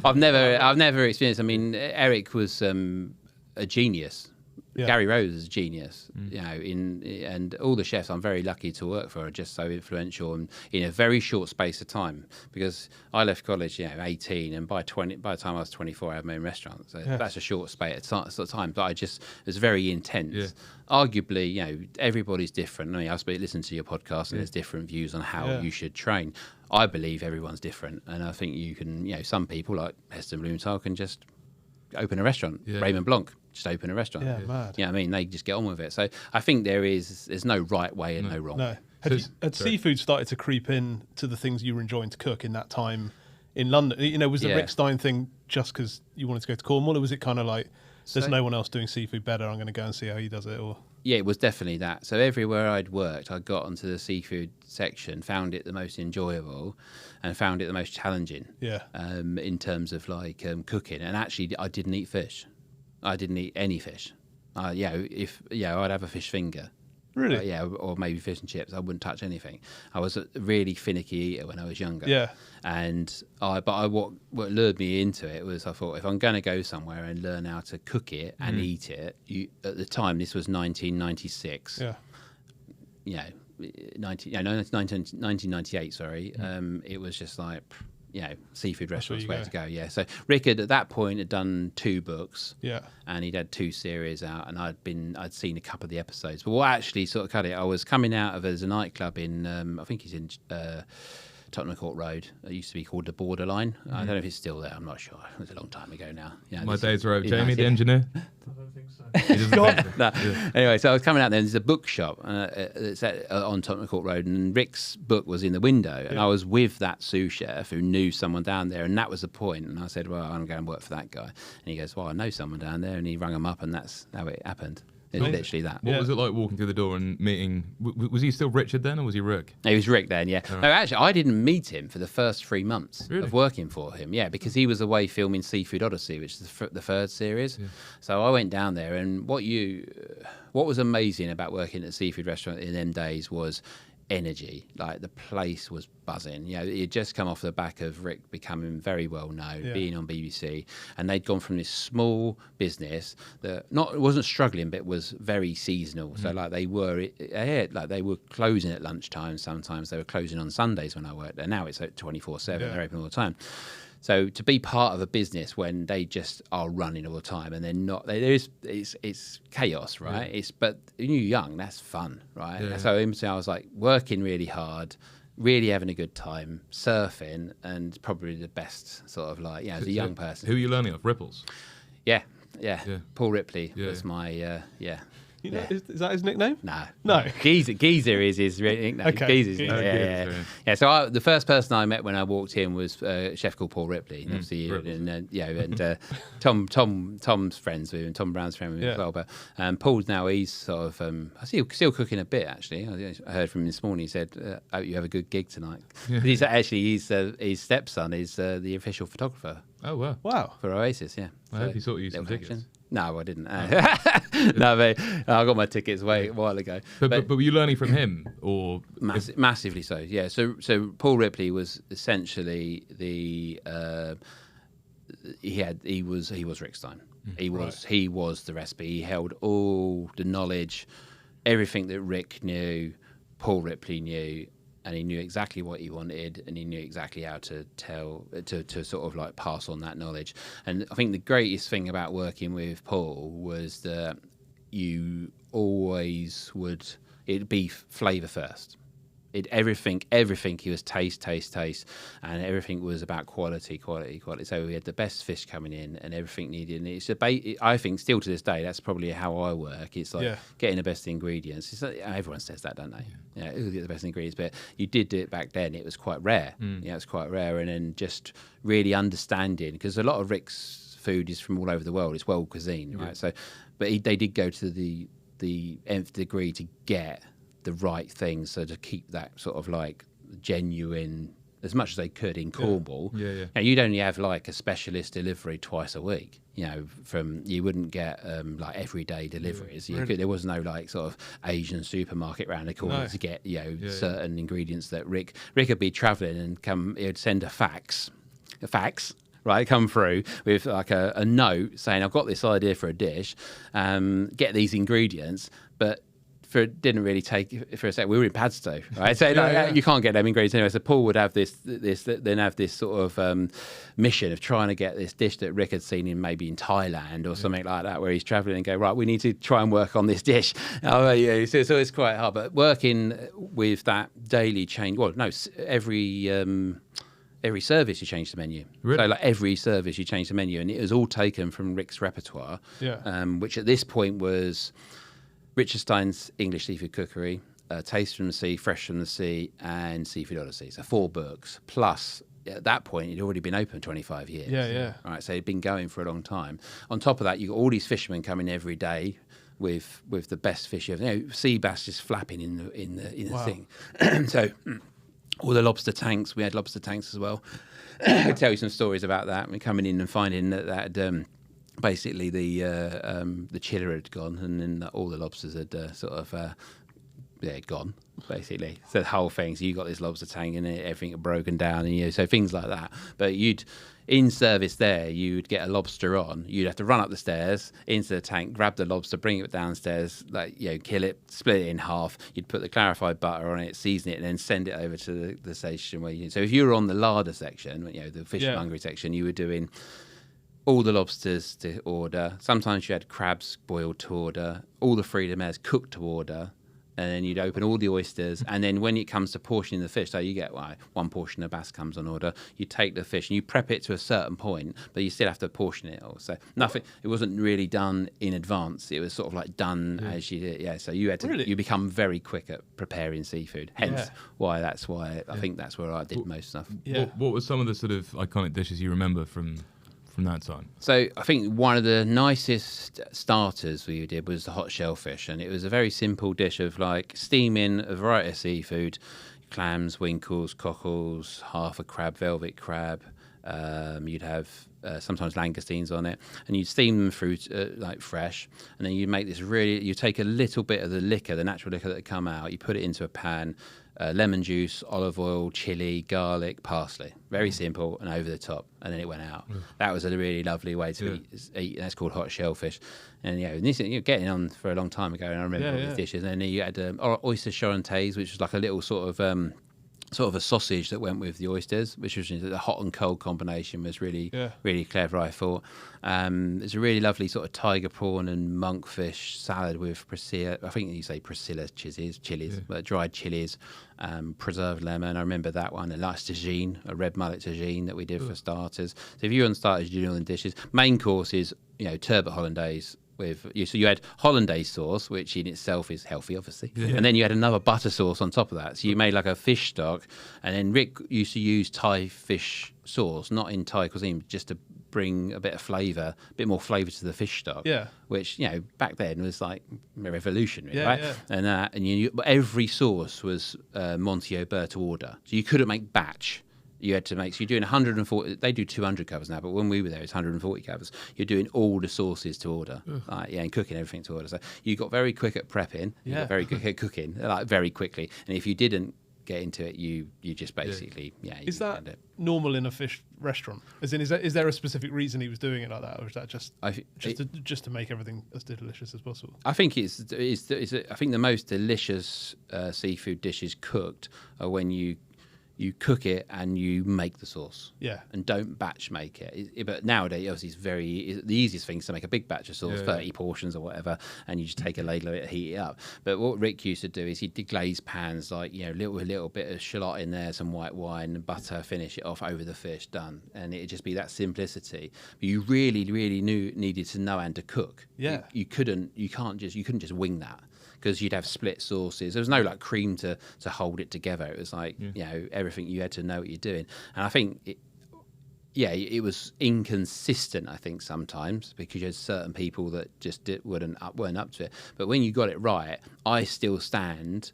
I've never experienced. I mean, Éric was a genius. Yeah. Gary Rhodes is a genius, and all the chefs I'm very lucky to work for are just so influential and in a very short space of time. Because I left college, 18, and by the time I was 24, I had my own restaurant. So that's a short space of time. But it was very intense. Yeah. Arguably, everybody's different. I mean, I listen to your podcast, and there's different views on how you should train. I believe everyone's different, and I think you can, some people like Heston Blumenthal can just open a restaurant. Yeah. Raymond Blanc just open a restaurant. Yeah, mad. I mean, they just get on with it. So I think there's no right way and no wrong. No. Had seafood started to creep in to the things you were enjoying to cook in that time in London? Was the Rick Stein thing just because you wanted to go to Cornwall, or was it kind of like, there's no one else doing seafood better, I'm going to go and see how he does it? Or yeah, it was definitely that. So everywhere I'd worked, I got onto the seafood section, found it the most enjoyable, and found it the most challenging. Yeah. In terms of cooking, and actually, I didn't eat fish. I didn't eat any fish. I'd have a fish finger. Really? Or maybe fish and chips. I wouldn't touch anything. I was a really finicky eater when I was younger. Yeah. And what lured me into it was I thought, if I'm going to go somewhere and learn how to cook it and eat it, at the time this was 1996. Yeah. 1998. Sorry. It was just like, seafood restaurants where to go. Yeah. So Rick at that point had done 2 books. Yeah. And he'd had 2 series out, and I'd seen a couple of the episodes. But what actually sort of cut it, I was coming out of as a nightclub in I think he's in Tottenham Court Road. It used to be called the Borderline. I don't know if it's still there. I'm not sure. It was a long time ago now. My days are over. Jamie, the engineer. I don't think so. Anyway, so I was coming out there, and there's a bookshop it's on Tottenham Court Road, and Rick's book was in the window, and I was with that sous chef who knew someone down there, and that was the point. And I said, well, I'm going to work for that guy. And he goes, well, I know someone down there, and he rang him up, and that's how it happened. It's literally that. What was it like walking through the door and meeting? Was he still Richard then, or was he Rick? He was Rick then, yeah. Right. No, actually, I didn't meet him for the first 3 months of working for him. Yeah, because he was away filming Seafood Odyssey, which is the 3rd series. Yeah. So I went down there, and what was amazing about working at a seafood restaurant in them days was energy. Like, the place was buzzing. It just come off the back of Rick becoming very well known, being on BBC, and they'd gone from this small business that wasn't struggling, but was very seasonal. So they were closing at lunchtime. Sometimes they were closing on Sundays when I worked there. Now it's 24/7. They're open all the time. So to be part of a business when they just are running all the time and they're not, it's chaos, right? Yeah. But when you're young, that's fun, right? Yeah. So I was like working really hard, really having a good time, surfing, and probably the best sort of as a young person. Who are you learning off? Ripples? Yeah. Paul Ripley was my, Is that his nickname? No. Geezer is his nickname. Okay. Geezer's yeah. So the first person I met when I walked in was a chef called Paul Ripley. Obviously, and Tom's friends with him. Tom Brown's friend with him as well. But Paul's now, he's sort of still cooking a bit actually. I heard from him this morning. He said, "I hope you have a good gig tonight." Yeah. But his stepson is the official photographer. Oh wow! For Oasis, yeah. I hope he sorted you some tickets. No, I didn't. No, mate, I got my tickets a while ago. But were you learning from him, or massively so? Yeah. So Paul Ripley was essentially the he was Rick Stein. He was the recipe. He held all the knowledge, everything that Rick knew, Paul Ripley knew. And he knew exactly what he wanted, and he knew exactly how to to sort of like pass on that knowledge. And I think the greatest thing about working with Paul was that you always it'd be flavour first. Everything he was taste, and everything was about quality. So we had the best fish coming in, and everything needed. And I think still to this day, that's probably how I work. It's like getting the best ingredients. It's like, everyone says that, don't they? Yeah, who get the best ingredients? But you did do it back then. It was quite rare. Yeah, it was quite rare. And then just really understanding, because a lot of Rick's food is from all over the world. It's world cuisine, right? So, but they did go to the nth degree to get the right things, so to keep that sort of like genuine as much as they could in Cornwall. Now, you'd only have like a specialist delivery twice a week. You wouldn't get like everyday deliveries. There was no like sort of Asian supermarket around the corner to get certain ingredients that Rick would be travelling and he'd send a fax, right, come through with like a note saying, I've got this idea for a dish, get these ingredients, but didn't really take for a sec. We were in Padstow, right? So you can't get them ingredients anyway. So Paul would have this sort of mission of trying to get this dish that Rick had seen maybe in Thailand or something like that, where he's traveling and go, right, we need to try and work on this dish. So it's quite hard. But working with that daily change, every service you change the menu. Really? So like every service you change the menu, and it was all taken from Rick's repertoire, which at this point was Richard Stein's English Seafood Cookery, Taste from the Sea, Fresh from the Sea, and Seafood Odyssey. So 4 books. Plus, at that point, it'd already been open 25 years. Yeah. Right, so it'd been going for a long time. On top of that, you got all these fishermen coming every day with the best fish. Sea bass just flapping in the thing. So all the lobster tanks. We had lobster tanks as well. I could tell you some stories about that. We're coming in and finding that basically the chiller had gone, and then all the lobsters had gone, basically. So the whole thing, so you got this lobster tank and everything had broken down, and so things like that. But in service there, you'd get a lobster on, you'd have to run up the stairs into the tank, grab the lobster, bring it downstairs, kill it, split it in half. You'd put the clarified butter on it, season it, and then send it over to the station where so if you were on the larder section, the fishmonger section, you were doing all the lobsters to order. Sometimes you had crabs boiled to order, all the Frida mares cooked to order, and then you'd open all the oysters. And then when it comes to portioning the fish, so you get one portion of bass comes on order, you take the fish and you prep it to a certain point, but you still have to portion it all. So it wasn't really done in advance. It was sort of like done as you did. Yeah, so you had to, you become very quick at preparing seafood. Hence why I think that's where I did most stuff. Yeah. What were some of the sort of iconic dishes you remember from that time? So I think one of the nicest starters we did was the hot shellfish, and it was a very simple dish of like steaming a variety of seafood, clams, winkles, cockles, half a crab, velvet crab. You'd have sometimes langoustines on it, and you'd steam them through like fresh, and then you make this you take a little bit of the liquor, the natural liquor that would come out, you put it into a pan, lemon juice, olive oil, chili, garlic, parsley. Very simple and over the top, and then it went out. That was a really lovely way to eat. That's called hot shellfish. And you're getting on for a long time ago, and I remember all these dishes. And then you had oyster charentaise, which was like a little sort of a sausage that went with the oysters, which was the hot and cold combination, was really clever, I thought. It's a really lovely sort of tiger prawn and monkfish salad with Priscilla, I think you say Priscilla chilies, but dried chilies, preserved lemon. I remember that one. A nice tagine, a red mullet tagine that we did for starters. So if you're on starters, you're doing dishes. Main course is, turbot hollandaise. So you had hollandaise sauce, which in itself is healthy, obviously, and then you had another butter sauce on top of that. So you made like a fish stock, and then Rick used to use Thai fish sauce, not in Thai cuisine, just to bring a bit of flavour, a bit more flavour to the fish stock. Yeah. Which back then was like revolutionary, right? Yeah. And every sauce was Monty Aubert to order, so you couldn't make batch. You had to make, so you're doing 140, they do 200 covers now, but when we were there, it's 140 covers. You're doing all the sauces to order, and cooking everything to order. So you got very quick at prepping, you got very quick at cooking, like very quickly. And if you didn't get into it, you just basically, Is that normal in a fish restaurant? As in, is there a specific reason he was doing it like that, or is that just to make everything as delicious as possible? I think I think the most delicious seafood dishes cooked are when you cook it and you make the sauce. Yeah. And don't batch make it. But nowadays, obviously, the easiest thing is to make a big batch of sauce, 30 portions or whatever, and you just take a ladle of it, heat it up. But what Rick used to do is he'd deglaze pans, like, a little bit of shallot in there, some white wine, butter, finish it off over the fish, done. And it'd just be that simplicity. But you really, really needed to know and to cook. Yeah. You couldn't just wing that. Because you'd have split sauces. There was no like cream to hold it together. It was like, everything, you had to know what you're doing. And I think, it was inconsistent, I think, sometimes, because you had certain people that just weren't up to it. But when you got it right, I still stand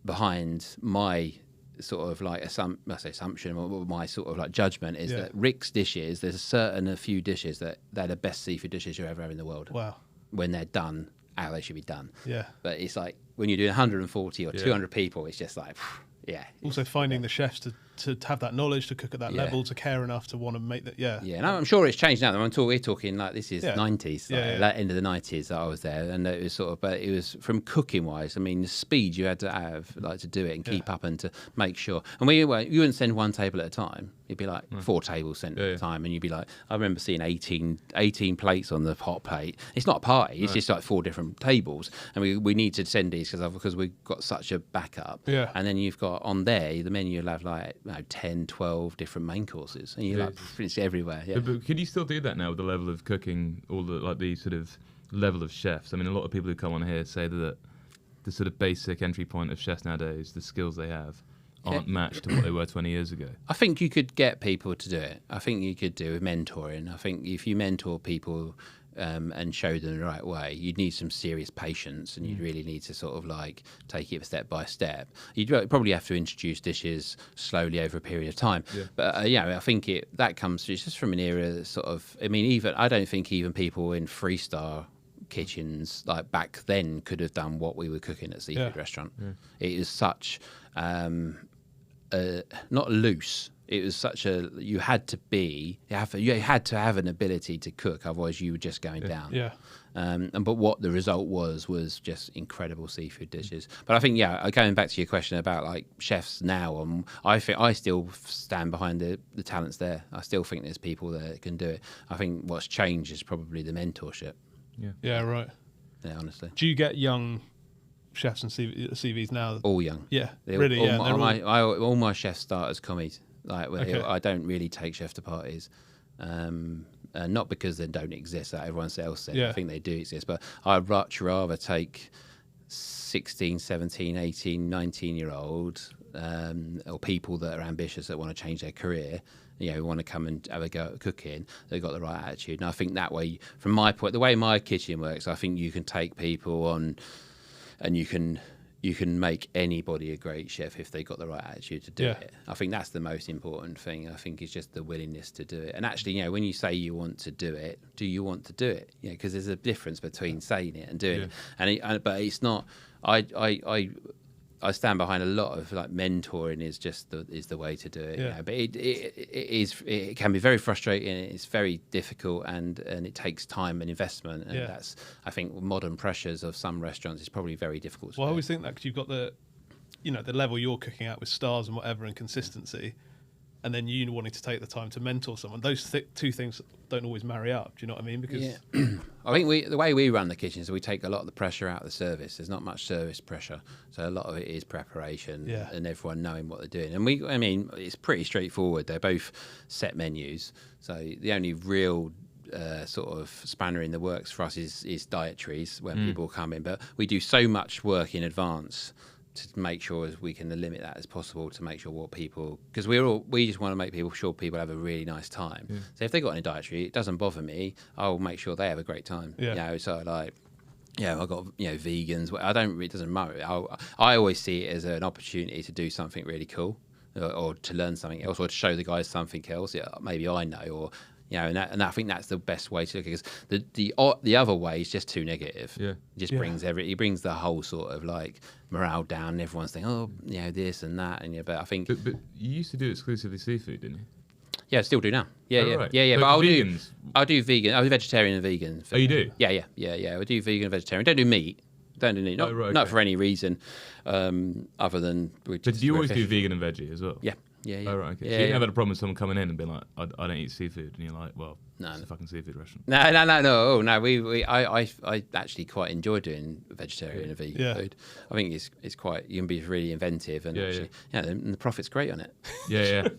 behind my sort of like assumption or my sort of like judgment is that Rick's dishes, there's a few dishes that they're the best seafood dishes you ever have in the world. Wow. When they're done, how they should be done. Yeah. But it's like when you're doing 140 or 200 people, it's just like, Also finding the chefs to have that knowledge, to cook at that level, to care enough to want to make that. Yeah. Yeah, and I'm sure it's changed now. We're talking like this is 90s, that end of the 90s that I was there, and it was but it was from cooking wise. I mean, the speed you had to have, like, to do it and keep up and to make sure. And you wouldn't send one table at a time. It'd be like 4 tables sent at a time, and you'd be like, I remember seeing 18 plates on the hot plate. It's not a party; it's just like 4 different tables, and we need to send these because we've got such a backup. Yeah. And then you've got on there the menu. You'll have like 10, 12 different main courses, and you're like, it's everywhere. Yeah. But could you still do that now with the level of cooking, all the sort of level of chefs? I mean, a lot of people who come on here say that the sort of basic entry point of chefs nowadays, the skills they have, aren't matched to what they were 20 years ago. I think you could get people to do it. I think you could do mentoring. I think if you mentor people and show them the right way, you'd need some serious patience, and you'd really need to sort of like take it step by step. You'd probably have to introduce dishes slowly over a period of time. Yeah. But I think that comes just from an era that sort of, I mean, I don't think even people in 3-star kitchens like back then could have done what we were cooking at a seafood restaurant. It is such not loose. It was such you had to have an ability to cook, otherwise you were just going down. Yeah. But what the result was just incredible seafood dishes. But I think going back to your question about like chefs now, I think I still stand behind the talents there. I still think there's people there that can do it. I think what's changed is probably the mentorship. Yeah. Yeah. Right. Yeah. Honestly. Do you get young chefs and CVs now? All young. Yeah. All my chefs start as commies. Like, I don't really take chef to parties. Not because they don't exist, like everyone else said. I think they do exist, but I'd much rather take 16, 17, 18, 19-year-olds or people that are ambitious, that want to change their career, who want to come and have a go at cooking. They've got the right attitude. And I think that way, from my point, the way my kitchen works, I think you can take people on and you can make anybody a great chef if they got the right attitude to do it. I think that's the most important thing. I think it's just the willingness to do it. And actually, when you say you want to do it, do you want to do it? Because there's a difference between saying it and doing it. But it's not. I stand behind a lot of like mentoring is the way to do it. But it can be very frustrating. It's very difficult, and it takes time and investment. And that's, I think, modern pressures of some restaurants is probably very difficult. Well, I always think that because you've got the level you're cooking at with stars and whatever and consistency, and then you wanting to take the time to mentor someone. Those two things don't always marry up. Do you know what I mean? Because I think the way we run the kitchen is we take a lot of the pressure out of the service. There's not much service pressure, so a lot of it is preparation and everyone knowing what they're doing. And it's pretty straightforward. They're both set menus, so the only real sort of spanner in the works for us is dietaries when people come in. But we do so much work in advance to make sure as we can limit that as possible, to make sure because we just want to make sure people have a really nice time. So if they got any dietary, it doesn't bother me. I'll make sure they have a great time. So like, I got vegans. It doesn't matter. I always see it as an opportunity to do something really cool. or to learn something else, or to show the guys something else. Yeah, maybe I know, or and I think that's the best way to look at it. Because the other way is just too negative. Yeah, it just brings the whole sort of like morale down. And everyone's thinking, oh, this and that, and but I think. But you used to do exclusively seafood, didn't you? Yeah, I still do now. Yeah, right. yeah. So But I'll vegans? do vegan. I'll do vegetarian and vegan. Oh, you do? Yeah. I do vegan and vegetarian. Don't do meat. Not for any reason other than. But do you always do vegan and veggie as well? Yeah. Oh, right, okay. So you never had a problem with someone coming in and being like, I don't eat seafood, and you're like, well, it's a fucking seafood restaurant. No. I actually quite enjoy doing vegetarian and vegan food. I think it's quite, you can be really inventive and and the profit's great on it. Yeah.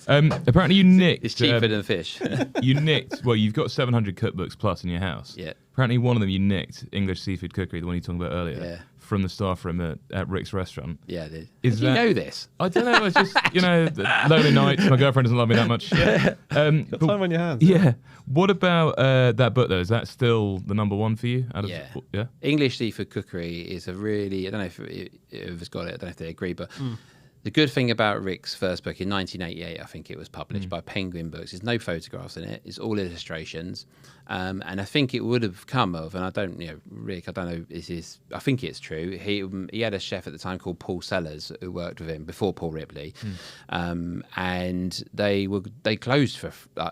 Apparently you nicked. It's cheaper than fish. You nicked. Well, you've got 700 cookbooks plus in your house. Yeah. Apparently one of them you nicked, English Seafood Cookery, the one you were talking about earlier. Yeah. From the staff room at Rick's restaurant. Yeah, dude. Did you know this? I don't know. It's just, lonely nights. My girlfriend doesn't love me that much. Got time on your hands. Yeah. What about that book, though? Is that still the number one for you? Yeah. English Seafood Cookery is a really, I don't know if it's got it, I don't know if they agree, but the good thing about Rick's first book in 1988, I think it was published by Penguin Books, there's no photographs in it. It's all illustrations. And I think it would have come of, and I don't, Rick, I don't know, I think it's true. He had a chef at the time called Paul Sellers who worked with him before Paul Ripley. And they closed for, I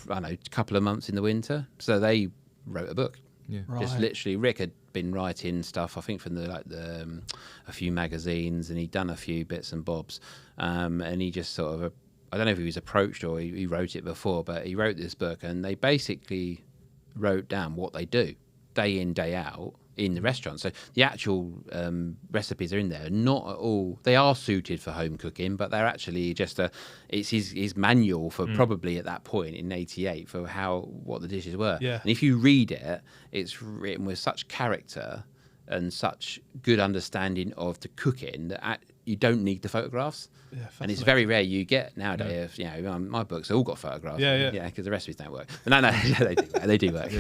don't know, a couple of months in the winter. So they wrote a book. Yeah. Right. Just literally, Rick had been writing stuff, I think, from a few magazines, and he'd done a few bits and bobs, and he just sort of, I don't know if he was approached or he wrote it before, but he wrote this book, and they basically wrote down what they do day in, day out in the restaurant. So the actual recipes are in there. Not at all. They are suited for home cooking, but they're actually just it's his manual for probably at that point in '88 for what the dishes were. Yeah. And if you read it, it's written with such character and such good understanding of the cooking that you don't need the photographs. Yeah, and it's very rare you get nowadays. My books have all got photographs. Yeah, because the recipes don't work. No, they do work.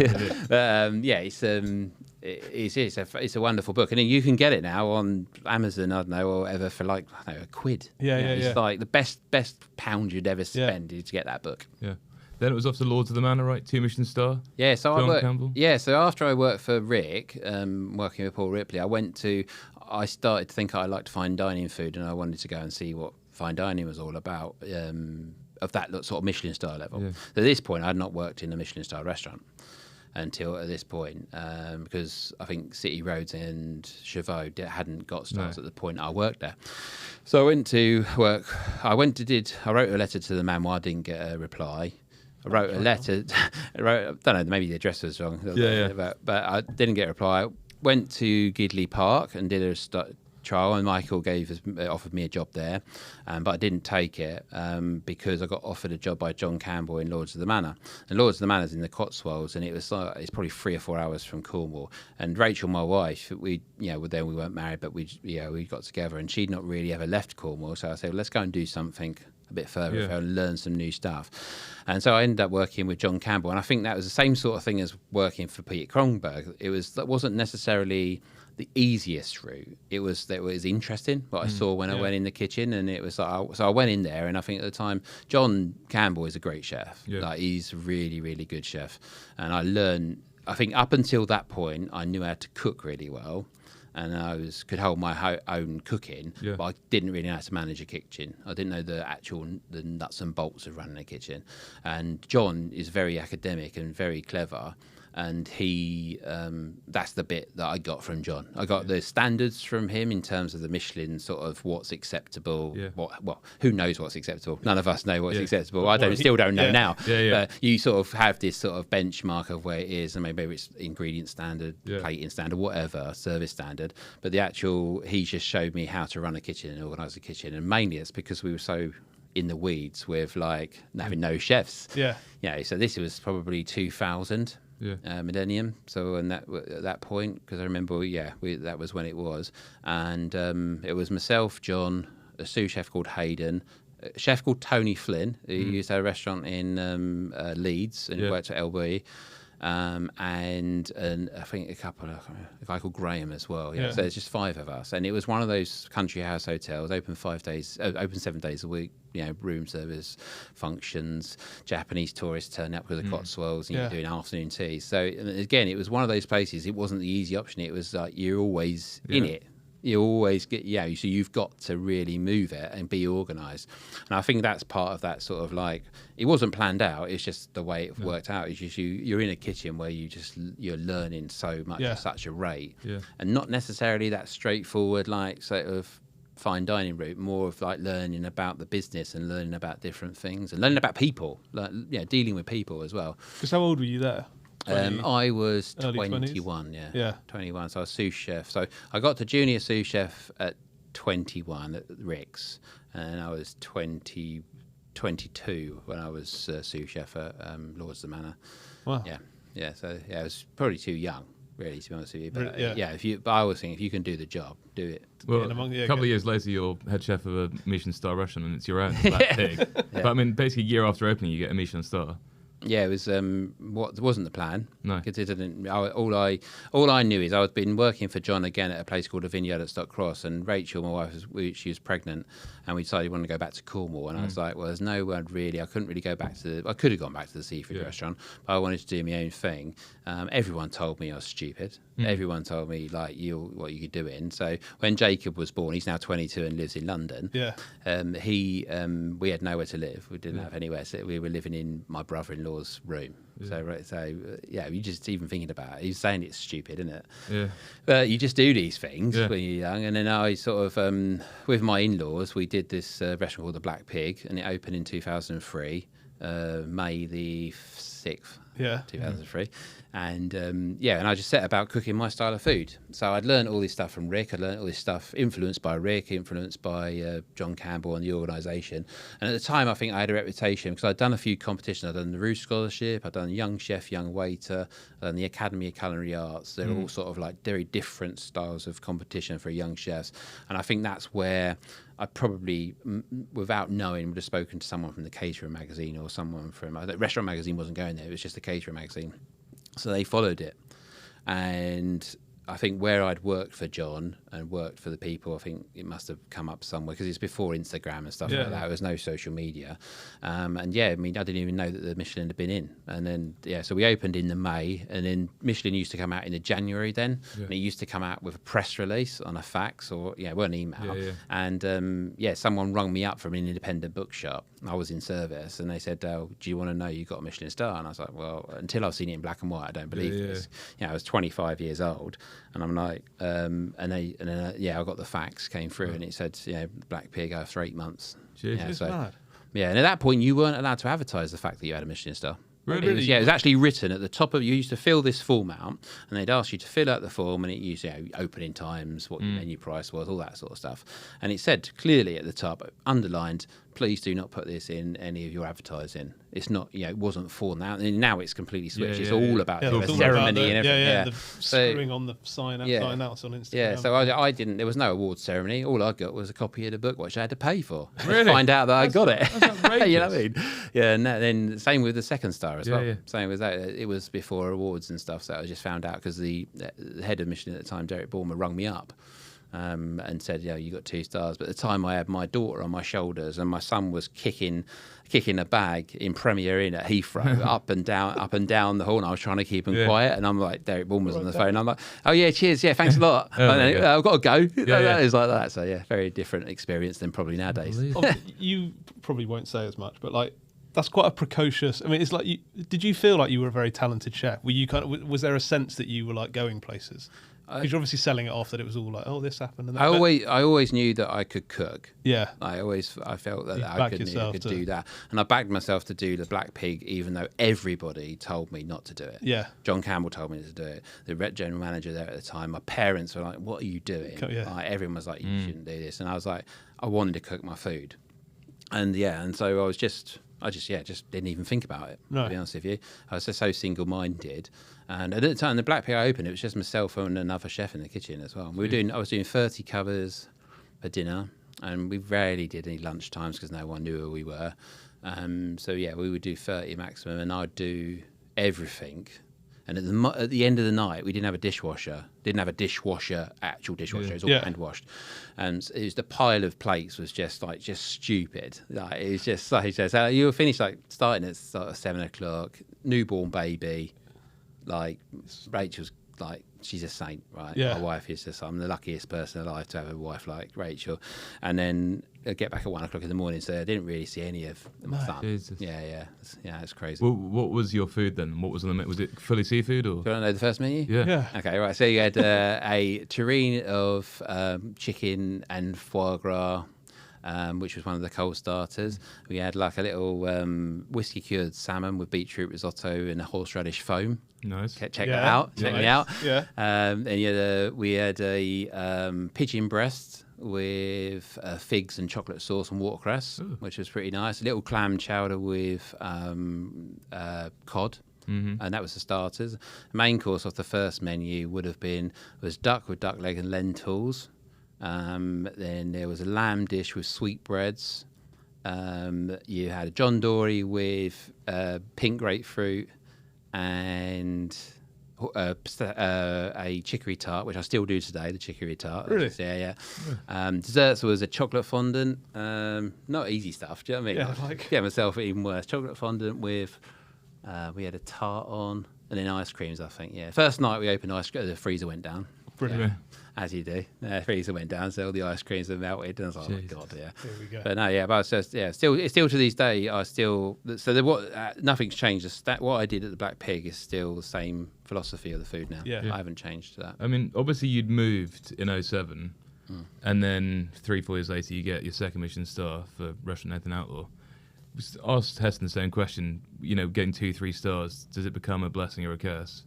But it's a wonderful book, and you can get it now on Amazon, I don't know, or whatever, for like £1. It's like the best pound you'd ever spend is to get that book. Yeah. Then it was off to Lords of the Manor, right? 2 Michelin-star. Yeah, so John Campbell. Yeah, so after I worked for Rick, working with Paul Ripley, I started to think I'd like to fine dining food, and I wanted to go and see what fine dining was all about of that sort of Michelin-star level. Yeah. So at this point, I had not worked in a Michelin-star restaurant until at this point, because I think City Roads and Chavot hadn't got stars at the point I worked there. So I went to work. I wrote a letter to the memoir, didn't get a reply. I wrote a letter. I don't know, maybe the address was wrong. But I didn't get a reply. Went to Gidley Park and did a trial, and Michael offered me a job there, but I didn't take it because I got offered a job by John Campbell in Lords of the Manor. And Lords of the Manor is in the Cotswolds, and it's probably 3 or 4 hours from Cornwall. And Rachel, my wife, we weren't married, but we got together, and she'd not really ever left Cornwall. So I said, well, let's go and do something a bit further and learn some new stuff. And so I ended up working with John Campbell, and I think that was the same sort of thing as working for Peter Kronberg. That wasn't necessarily the easiest route. It was interesting what I saw when I went in the kitchen, and it was like, so I went in there, and I think at the time John Campbell is a great chef. Like, he's a really, really good chef, and I learned. I think up until that point, I knew how to cook really well, and I could hold my own cooking, but I didn't really know how to manage a kitchen. I didn't know the nuts and bolts of running a kitchen. And John is very academic and very clever, and he that's the bit that I got from John. I got the standards from him in terms of the Michelin, sort of what's acceptable. Who knows what's acceptable? None of us know what's acceptable. Still don't know now. But you sort of have this sort of benchmark of where it is, and maybe it's ingredient standard, plating standard, whatever, service standard. But he just showed me how to run a kitchen and organise a kitchen, and mainly it's because we were so in the weeds with like having no chefs. So this was probably 2000. Millennium. So at that point, because I remember, that was when it was, and it was myself, John, a sous chef called Hayden, a chef called Tony Flynn, who used to have a restaurant in Leeds, and he worked at LB, and I think a guy called Graham as well. Yeah. So there's just 5 of us, and it was one of those country house hotels, open 7 days a week. Room service, functions, Japanese tourists turn up with the Cotswolds, and you're doing afternoon tea. So again, it was one of those places. It wasn't the easy option. It was like you're always in it. You always get, so you've got to really move it and be organised. And I think that's part of that sort of like, it wasn't planned out, it's just the way it worked out. It's just you're in a kitchen where you're learning so much at such a rate. Yeah. And not necessarily that straightforward, like sort of fine dining route, more of like learning about the business and learning about different things and learning about people, like, dealing with people as well. Because how old were you there? I was 21, 20s? yeah, 21. So I was sous chef. So I got to junior sous chef at 21 at Rick's, and I was 22 when I was sous chef at Lords of the Manor. Wow. Yeah. So I was probably too young, really, to be honest with you. But but I always think if you can do the job, do it. Well, a couple of years later, you're head chef of a Michelin-starred restaurant, and it's your own Black Pig. But I mean, basically, a year after opening, you get a Michelin star. Yeah, it was wasn't the plan. No, because it didn't. All I knew is I had been working for John again at a place called the Vineyard at Stock Cross, and Rachel, my wife, she was pregnant, and we decided we wanted to go back to Cornwall, and I was like, well, there's no word really. I couldn't really go back to. I could have gone back to the seafood restaurant, but I wanted to do my own thing. Everyone told me I was stupid. Everyone told me like what you could do in. So when Jacob was born, he's now 22 and lives in London. Yeah. We had nowhere to live. We didn't have anywhere. So we were living in my brother-in-law's room. Yeah. You just even thinking about it. He's saying it's stupid, isn't it? Yeah. But you just do these things when you're young. And then I sort of, with my in-laws, we did this restaurant called the Black Pig, and it opened in 2003, May the 6th. 2003, and and I just set about cooking my style of food. So I'd learned all this stuff from Rick. I'd learned all this stuff influenced by Rick, influenced by John Campbell and the organisation. And at the time, I think I had a reputation because I'd done a few competitions. I'd done the Roux Scholarship, I'd done Young Chef, Young Waiter, I'd done the Academy of Culinary Arts. They're all sort of like very different styles of competition for young chefs. And I think that's where I probably, without knowing, would have spoken to someone from the Caterer magazine or someone from the Restaurant magazine wasn't going there. It was just the Caterer magazine, so they followed it. And I think where I'd worked for John and worked for the people, I think it must have come up somewhere because it's before Instagram and stuff like that. There was no social media, and I didn't even know that the Michelin had been in. And then so we opened in the May, and then Michelin used to come out in the January then, and it used to come out with a press release on a fax or it wasn't email. And someone rung me up from an independent bookshop. I was in service, and they said, "Do you want to know you got a Michelin star?" And I was like, "Well, until I've seen it in black and white, I don't believe this." I was 25 years old. And I'm like, I got the fax came through, and it said, Black Pig after 8 months. Jeez. Mad. Yeah, and at that point, you weren't allowed to advertise the fact that you had a Michelin star. Really? It was actually written at the top of. You used to fill this form out, and they'd ask you to fill out the form, and it used opening times, what your menu price was, all that sort of stuff. And it said clearly at the top, underlined, please do not put this in any of your advertising. It's not, it wasn't for now. And now it's completely switched. It's all about the ceremony and everything. The screwing on the sign outs on Instagram. Yeah, so I didn't, there was no awards ceremony. All I got was a copy of the book, which I had to pay for. Really? To find out that I got it. That's you know what I mean? Yeah, and then same with the second star as well. Yeah. Same with that. It was before awards and stuff, so I just found out because the head of Michelin at the time, Derek Bulmer, rung me up. And said, you got 2 stars. But at the time, I had my daughter on my shoulders, and my son was kicking a bag in Premier Inn at Heathrow, up and down the hall. And I was trying to keep him quiet, and I'm like, Derek Bulmer's on the phone. I'm like, oh yeah, cheers, yeah, thanks a lot. I've got to go. That is like that. So very different experience than probably nowadays. You probably won't say as much, but like, that's quite a precocious. I mean, it's like, did you feel like you were a very talented chef? Were you was there a sense that you were like going places? Because you're obviously selling it off that it was all like, oh, this happened and that. I always knew that I could cook. Yeah. I felt that I could do that. And I backed myself to do the Black Pig, even though everybody told me not to do it. Yeah. John Campbell told me to do it. The general manager there at the time, my parents were like, what are you doing? Yeah. Like, everyone was like, you shouldn't do this. And I was like, I wanted to cook my food. And so I just didn't even think about it, to be honest with you. I was just so single-minded. And at the time, the Black Pig I opened, it was just myself and another chef in the kitchen as well. I was doing 30 covers for dinner, and we rarely did any lunch times because no one knew who we were. We would do 30 maximum, and I'd do everything And at the end of the night, we didn't have a dishwasher. Actual dishwasher. It was all hand washed, and it was the pile of plates was just stupid. Like it was just you were finished starting at sort of 7 o'clock. Newborn baby, like Rachel's she's a saint, right? Yeah. My wife is just, I'm the luckiest person alive to have a wife like Rachel. And then I get back at 1 o'clock in the morning, so I didn't really see any of my son. Jesus. Yeah, it's crazy. Well, what was your food then? What was on the menu? Was it fully seafood or? Do you want to know the first menu? Yeah. Okay, right. So you had a terrine of chicken and foie gras, which was one of the cold starters. We had like a little whiskey cured salmon with beetroot risotto and a horseradish foam. Nice. Check that out. Check me out. Yeah. And we had a pigeon breast with figs and chocolate sauce and watercress, which was pretty nice. A little clam chowder with cod. And that was the starters. The main course of the first menu was duck with duck leg and lentils. Then there was a lamb dish with sweetbreads. You had a John Dory with pink grapefruit and a chicory tart, which I still do today, the chicory tart. Really? Yeah. Desserts was a chocolate fondant. Not easy stuff, do you know what I mean? Yeah, Get myself even worse. Chocolate fondant with, we had a tart on, and then ice creams, I think, yeah. First night we opened ice cream, the freezer went down. Brilliant. Yeah. As you do. The freezer went down, so all the ice creams have melted. And I was like, oh my God, yeah. There we go. But no, yeah, but it's still to this day, nothing's changed. What I did at the Black Pig is still the same philosophy of the food now. Yeah. I haven't changed that. I mean, obviously you'd moved in 07, and then 3-4 years later you get your second Michelin star for restaurant Nathan Outlaw. Just asked Heston the same question, getting 2-3 stars, does it become a blessing or a curse?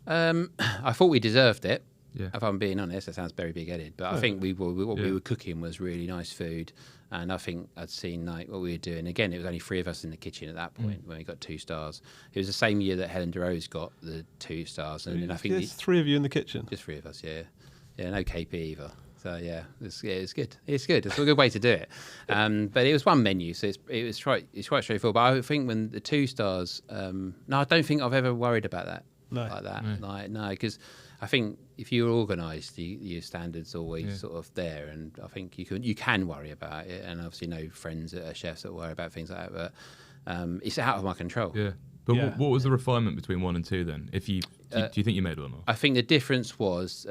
I thought we deserved it. Yeah. If I'm being honest, that sounds very big-headed, but I think we were cooking was really nice food, and I think I'd seen what we were doing. Again, it was only 3 of us in the kitchen at that point when we got 2 stars. It was the same year that Helen DeRose got the 2 stars, and then I think there's 3 of you in the kitchen. just 3 of us, yeah, no KP either. So it's good. It's good. It's a good way to do it. But it was one menu, so it's quite straightforward. But I think when the 2 stars, no, I don't think I've ever worried about that. No. Like that. No, because I think if you're organised, your standards always sort of there, and I think you can worry about it. And obviously, friends that are chefs that worry about things like that, but it's out of my control. Yeah. But what was the refinement between 1 and 2 then? Do you think you made one? Or? I think the difference was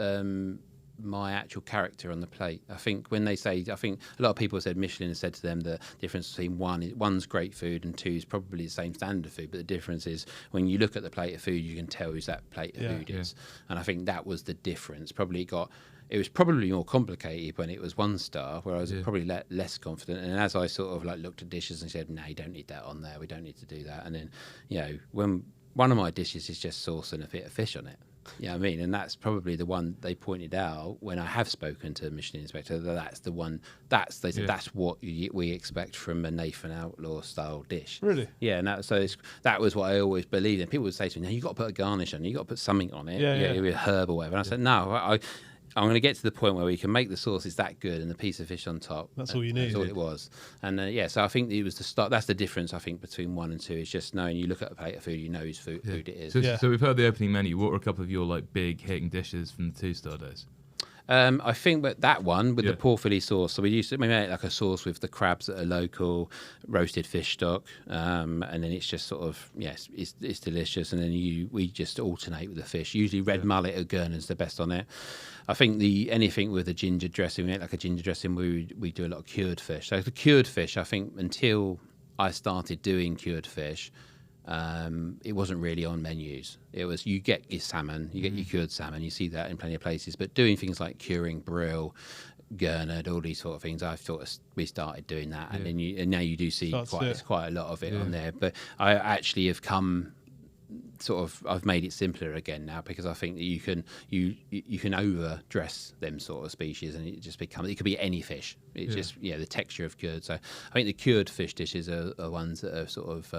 my actual character on the plate. I think when they say, I think a lot of people said Michelin has said to them the difference between one's great food and 2 is probably the same standard of food, but the difference is when you look at the plate of food, you can tell who's that plate of food is. And I think that was the difference. It was probably more complicated when it was 1 star, where I was probably less confident. And as I sort of looked at dishes and said, no, you don't need that on there. We don't need to do that. And then, when one of my dishes is just sauce and a bit of fish on it. You know what I mean? And that's probably the one they pointed out when I have spoken to Michelin inspector. That's the one. They said that's what we expect from a Nathan Outlaw style dish. Really? Yeah. And that was what I always believed. And people would say to me, "No, you got to put a garnish on. You got to put something on it. With herb or whatever." And I said, "No, I'm going to get to the point where we can make the sauces that good and the piece of fish on top. That's all you need. That's all it was." And so I think it was the start. That's the difference, I think, between 1 and 2 is just knowing you look at a plate of food, you know whose food it is. So we've heard the opening menu. What were a couple of your big hitting dishes from the 2-star days? I think that one with the porphyry sauce. So we made like a sauce with the crabs that are local, roasted fish stock, and then it's just sort of it's delicious. And then we just alternate with the fish. Usually red mullet or gurnard's the best on it. I think anything with a ginger dressing, we make like a ginger dressing. We do a lot of cured fish. So the cured fish, I think until I started doing cured fish, it wasn't really on menus. It was you get your salmon, you get your cured salmon. You see that in plenty of places. But doing things like curing brill, gurnard, all these sort of things, I thought we started doing that, and then now you do see quite a lot of it on there. But I actually have come. I've made it simpler again now because I think that you can overdress them sort of species and it could be any fish. It's just the texture of cured. So I think the cured fish dishes are ones that are sort of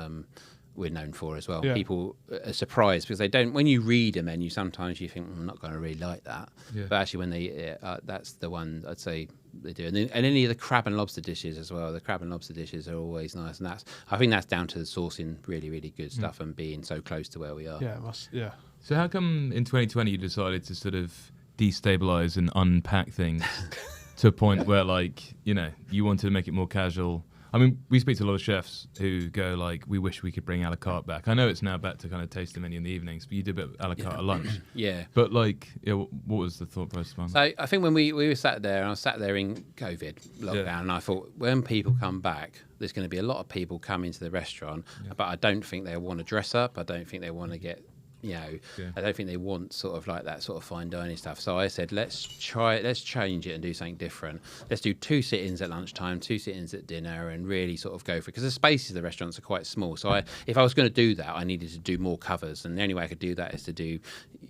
we're known for as well. Yeah. People are surprised because they don't. When you read a menu, sometimes you think I'm not going to really like that. Yeah. But actually, when they that's the one I'd say they do. And any of the crab and lobster dishes as well. The crab and lobster dishes are always nice, and I think that's down to the sourcing really, really good stuff and being so close to where we are. Yeah, it must. Yeah. So how come in 2020 you decided to sort of destabilize and unpack things to a point where, like, you know, you wanted to make it more casual? I mean, we speak to a lot of chefs who go like, we wish we could bring a la carte back. I know it's now back to kind of taste the menu in the evenings, but you did a bit of a la carte at lunch. Yeah. But like, what was the thought process behind that? So I think when we were sat there, and I was sat there in COVID lockdown, and I thought, when people come back, there's going to be a lot of people come into the restaurant, but I don't think they want to dress up. I don't think they want to get, you know, I don't think they want sort of like that sort of fine dining stuff. So I said, let's change it and do something different. Let's do 2 sit-ins at lunchtime, 2 sit-ins at dinner, and really sort of go for it. Because the spaces of the restaurants are quite small. So if I was going to do that, I needed to do more covers. And the only way I could do that is to do,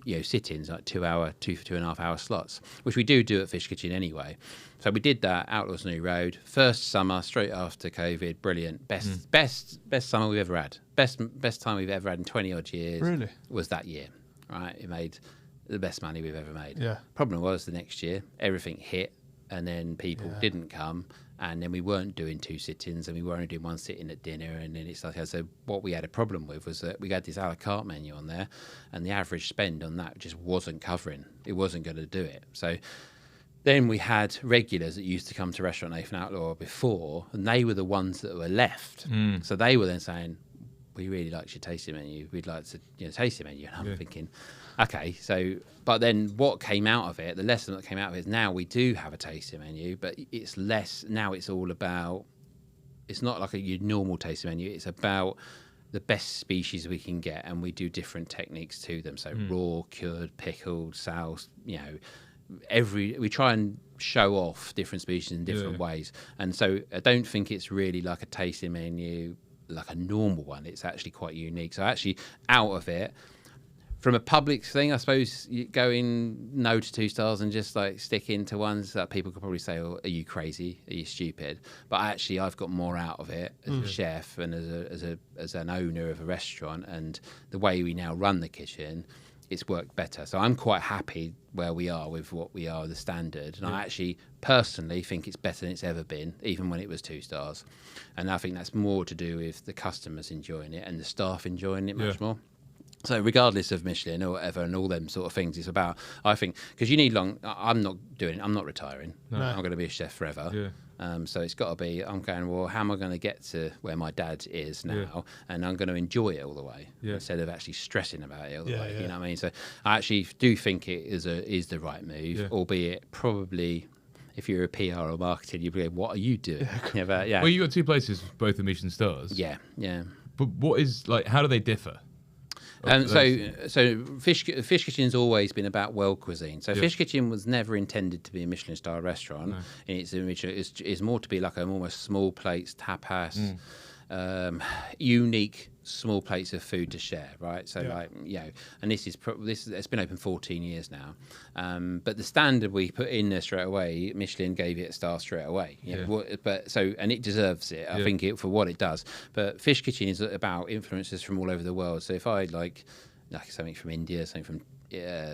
you know, sit-ins, like 2.5 hour slots, which we do at Fish Kitchen anyway. So we did that, Outlaws New Road, first summer, straight after COVID, brilliant. Best summer we've ever had. Best time we've ever had in 20 odd years. Really? Was that year, right? It made the best money we've ever made. Yeah. Problem was the next year, everything hit, and then people didn't come, and then we weren't doing 2 sit-ins, and we were only doing 1 sit-in at dinner, and then it's like, so what we had a problem with was that we had this a la carte menu on there, and the average spend on that just wasn't covering. It wasn't going to do it. So then we had regulars that used to come to restaurant Nathan Outlaw before, and they were the ones that were left. So they were then saying, we really like your tasting menu. We'd like to, you know, taste your menu. And I'm thinking, okay, so, but then what came out of it, the lesson that came out of it is now we do have a tasting menu, but it's less, now it's all about, it's not like your normal tasting menu. It's about the best species we can get, and we do different techniques to them. So raw, cured, pickled, soused, you know, we try and show off different species in different ways. And so I don't think it's really like a tasting menu like a normal one. It's actually quite unique. So actually out of it, from a public thing, I suppose going no to 2 stars and just like stick into ones that people could probably say, oh, are you crazy? Are you stupid? But actually I've got more out of it as a chef and as an owner of a restaurant, and the way we now run the kitchen, it's worked better. So I'm quite happy where we are with what we are, the standard. And I actually personally think it's better than it's ever been, even when it was 2 stars. And I think that's more to do with the customers enjoying it and the staff enjoying it much more. So regardless of Michelin or whatever and all them sort of things, it's about, I think, because you need I'm not retiring. No. I'm going to be a chef forever. So it's got to be, I'm going, well, how am I going to get to where my dad is now? And I'm going to enjoy it all the way instead of actually stressing about it all the way. You know what I mean? So I actually do think it is the right move, albeit probably if you're a PR or marketing, you'd be like, what are you doing? Well, you got 2 places, both are Michelin stars. Yeah. But what is, like, how do they differ? So Fish Kitchen's always been about world cuisine. So Fish Kitchen was never intended to be a Michelin-starred restaurant. No. It's more to be like an almost small plates, tapas, unique small plates of food to share, right? So like, you know, and it's been open 14 years now. But the standard we put in there straight away, Michelin gave it a star straight away. You know, and it deserves it. I think for what it does. But Fish Kitchen is about influences from all over the world. So if I like something from India, something from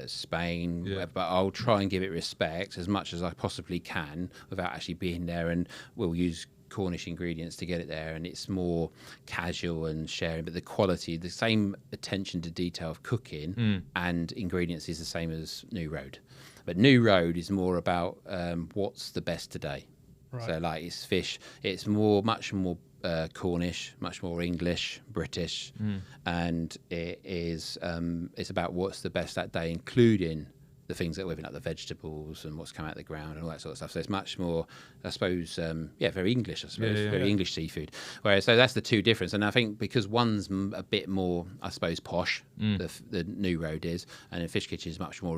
Spain, but I'll try and give it respect as much as I possibly can without actually being there, and we'll use Cornish ingredients to get it there, and it's more casual and sharing, but the quality, the same attention to detail of cooking and ingredients is the same as New Road. But New Road is more about what's the best today. Right. So like it's fish, it's much more Cornish, much more English, British, and it is it's about what's the best that day, including the things that we're living, like the vegetables and what's come out of the ground and all that sort of stuff. So it's much more, I suppose, very English, I suppose, very English seafood. Whereas, so that's the 2 difference. And I think because one's a bit more, I suppose, posh, the New Road is, and the Fish Kitchen is much more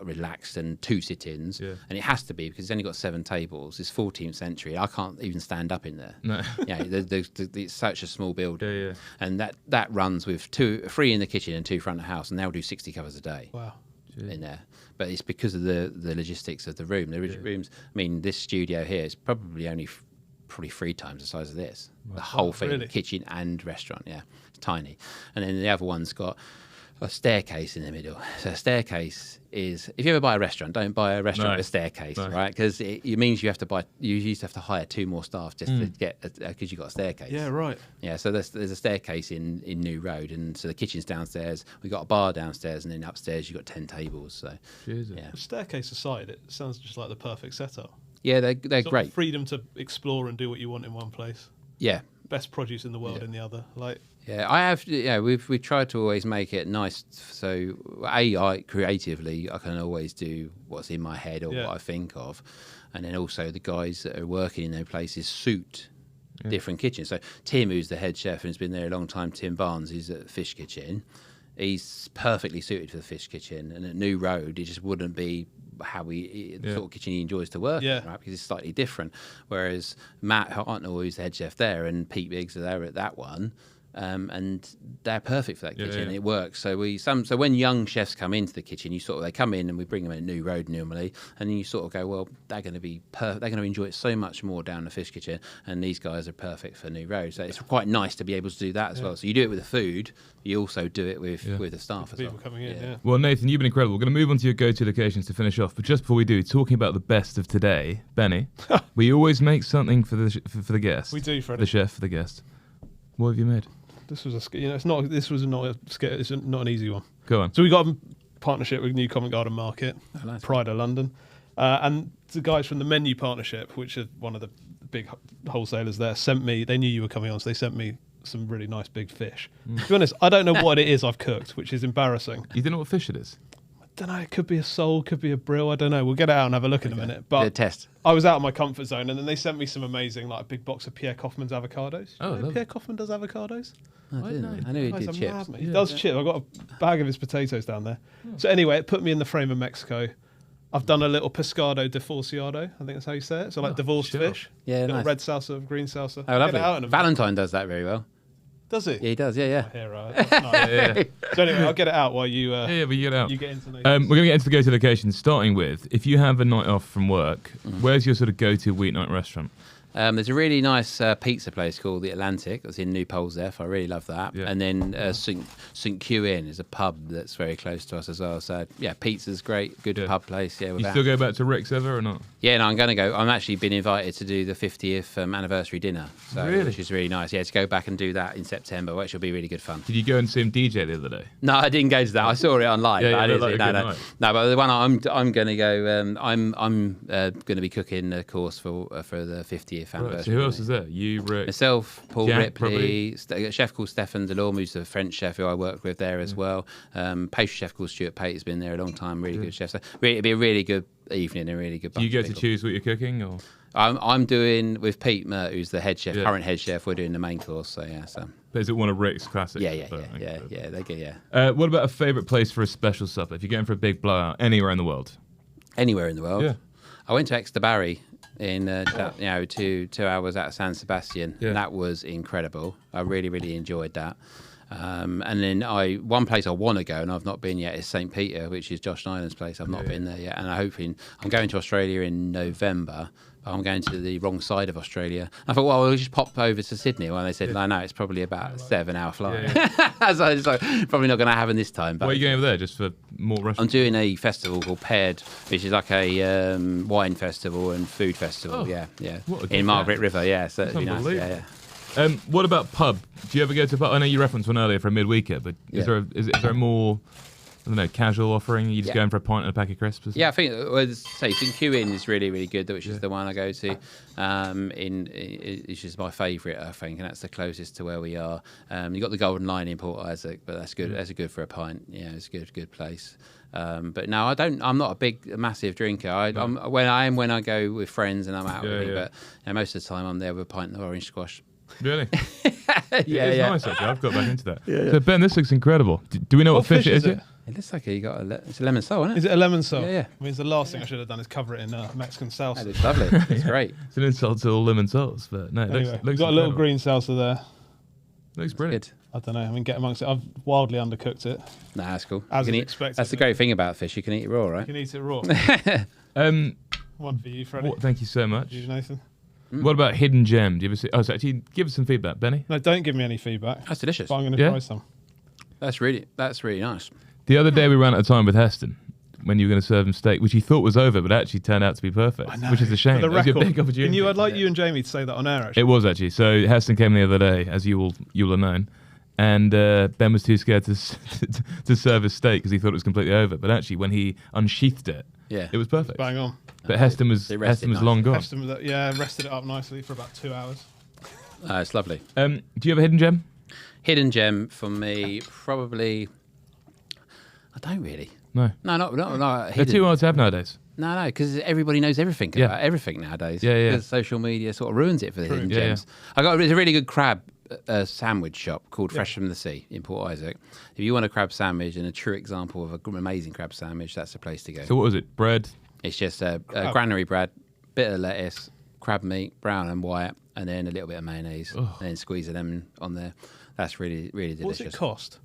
relaxed and 2 sit-ins. Yeah. And it has to be because it's only got 7 tables. It's 14th century. I can't even stand up in there. No. It's such a small building. And that runs with 3 in the kitchen and 2 front of house, and they'll do 60 covers a day. Wow. In there, but it's because of the logistics of the room. The rooms. I mean, this studio here is probably only probably 3 times the size of this. The whole thing, really? kitchen and restaurant, yeah. It's tiny. And then the other one's got a staircase in the middle. So a staircase is, if you ever buy a restaurant, don't buy a restaurant with a staircase, right? Because it means you used to have to hire 2 more staff just to get, because you've got a staircase. Yeah, right. Yeah, so there's a staircase in New Road, and so the kitchen's downstairs. We've got a bar downstairs, and then upstairs you've got 10 tables. So, Jesus. yeah. The staircase aside, it sounds just like the perfect setup. Yeah, they're Sort of great. freedom to explore and do what you want in one place. Yeah. Best produce in the world in the other. Like, Yeah, I have. Yeah, we've tried to always make it nice. So, I creatively, I can always do what's in my head or what I think of, and then also the guys that are working in their places suit different kitchens. So, Tim, who's the head chef and has been there a long time, Tim Barnes, who's at the Fish Kitchen, he's perfectly suited for the Fish Kitchen, and at New Road, it just wouldn't be how the sort of kitchen he enjoys to work in, right? Because it's slightly different. Whereas Matt Hartnell, who's the head chef there, and Pete Biggs are there at that one. And they're perfect for that kitchen. It works. So so when young chefs come into the kitchen, they come in and we bring them in New Road normally, and then you sort of go, well, they're going to be they're going to enjoy it so much more down the Fish Kitchen, and these guys are perfect for New Road. So it's quite nice to be able to do that as well. So you do it with the food, you also do it with the staff as well. people coming in, Well, Nathan, you've been incredible. We're going to move on to your go-to locations to finish off. But just before we do, talking about the best of today, Benny, we always make something for the guest. We do, Freddie. The chef for the guest. What have you made? This was it's not an easy one. Go on. So we got a partnership with New Covent Garden Market, Pride of London, and the guys from the Menu Partnership, which are one of the big wholesalers there, they knew you were coming on, so they sent me some really nice big fish. To be honest, I don't know what it is I've cooked, which is embarrassing. You don't know what fish it is? I don't know. It could be a sole, could be a brill. I don't know. We'll get it out and have a look in a minute. But test. I was out of my comfort zone, and then they sent me some amazing, like a big box of Pierre Kaufman's avocados. Oh, you know Pierre Kaufman does avocados. I knew he did chips. He does chips. I've got a bag of his potatoes down there. So anyway, it put me in the frame of Mexico. I've done a little pescado divorciado. I think that's how you say it. So like divorced fish. Yeah, little nice. red salsa, green salsa. Oh, lovely. Valentine does that very well. Does he? Yeah, he does. Yeah. Yeah, right. That's nice. So anyway, I'll get it out while you. But you get out. You get into. We're going to get into the go-to locations, starting with, if you have a night off from work, where's your sort of go-to weeknight restaurant? There's a really nice pizza place called the Atlantic. It's in New Polesdef. I really love that. Yeah. And then St Q Inn is a pub that's very close to us as well. So yeah, pizza's great. Good pub place. Yeah. You still go back to Rick's ever or not? Yeah, no, I'm going to go. I'm actually been invited to do the 50th anniversary dinner, which is really nice. Yeah, to go back and do that in September, which will be really good fun. Did you go and see him DJ the other day? No, I didn't go to that. I saw it online. No, but the one I'm going to go. I'm going to be cooking, of course, for the 50th anniversary. Right, so who else is there? You, Rick, myself, Paul Jack, Ripley, a chef called Stefan Delorme, who's a French chef who I work with there as well. Pastry chef called Stuart Pate has been there a long time. Really good chef. So it'll be a really good evening and really good. Do you get to choose what you're cooking, or? I'm doing with Pete Mert, who's the head chef, current head chef. We're doing the main course, so yeah. So. But is it one of Rick's classics? Yeah. They get What about a favourite place for a special supper? If you're going for a big blowout, anywhere in the world? Anywhere in the world. Yeah. I went to Etxebarri in 2 hours out of San Sebastian. Yeah. That was incredible. I really enjoyed that. And then one place I want to go and I've not been yet is St Peter, which is Josh Nyland's place. I've not been there yet, and I'm going to Australia in November. I'm going to the wrong side of Australia. I thought, well, we'll just pop over to Sydney. Well, they said, no, it's probably about a 7-hour flight. So it's like, probably not going to happen this time. But where are you going over there, just for more restaurants? I'm doing a festival called Paired, which is like a wine festival and food festival. Yeah. In Margaret River. Yeah, so it'd be nice. Yeah. What about pub? Do you ever go to pub? I know you referenced one earlier for a midweeker, but is there a more, I don't know, casual offering? Are you just going for a pint and a pack of crisps? Yeah, I think, St Q Inn is really good, which is the one I go to. Which is my favourite, I think, and that's the closest to where we are. You've got the Golden Lion in Port Isaac, but that's good. That's good for a pint. Yeah, it's a good place. But no, I'm not a massive drinker. When I go with friends and I'm out with me, but most of the time I'm there with a pint of orange squash. Really? It's nice, actually. I've got back into that. So Ben, this looks incredible. Do we know what fish it is? It looks like it's a lemon sole, isn't it? Is it a lemon sole? Yeah. I mean, the last thing I should have done is cover it in Mexican salsa. It's lovely. It's great. It's an insult to all lemon soles, but no, anyway, looks we've got a little green salsa there. Looks brilliant. Good. I don't know. I mean, get amongst it. I've wildly undercooked it. Nah, that's cool. As expected. That's the great thing about fish. You can eat it raw, right? You can eat it raw. One for you, Freddie. Thank you so much. You, Nathan. What about hidden gem? Do you ever see? Oh, so actually, give us some feedback, Benny. No, don't give me any feedback. That's delicious. But I'm going to try some. That's really nice. The other day we ran out of time with Heston when you were going to serve him steak, which he thought was over, but actually turned out to be perfect, which is a shame. For the It was a record, big opportunity. I'd like you and Jamie to say that on air, actually. It was actually. So Heston came the other day, as you will have known, and Ben was too scared to serve his steak because he thought it was completely over. But actually, when he unsheathed it, it was perfect. Bang on. But Heston was long gone. Heston was, rested it up nicely for about 2 hours. It's lovely. Do you have a hidden gem? Hidden gem for me, probably. I don't really. No. No, not They're hidden. too hard to have nowadays. No, because everybody knows everything about everything nowadays. Yeah. Because social media sort of ruins it for the hidden gems. There's a really good crab sandwich shop called Fresh from the Sea in Port Isaac. If you want a crab sandwich and a true example of an amazing crab sandwich, that's the place to go. So what was it? Bread? It's just granary bread, bit of lettuce, crab meat, brown and white, and then a little bit of mayonnaise, and then squeeze a lemon on there. That's really, really delicious. What's it cost?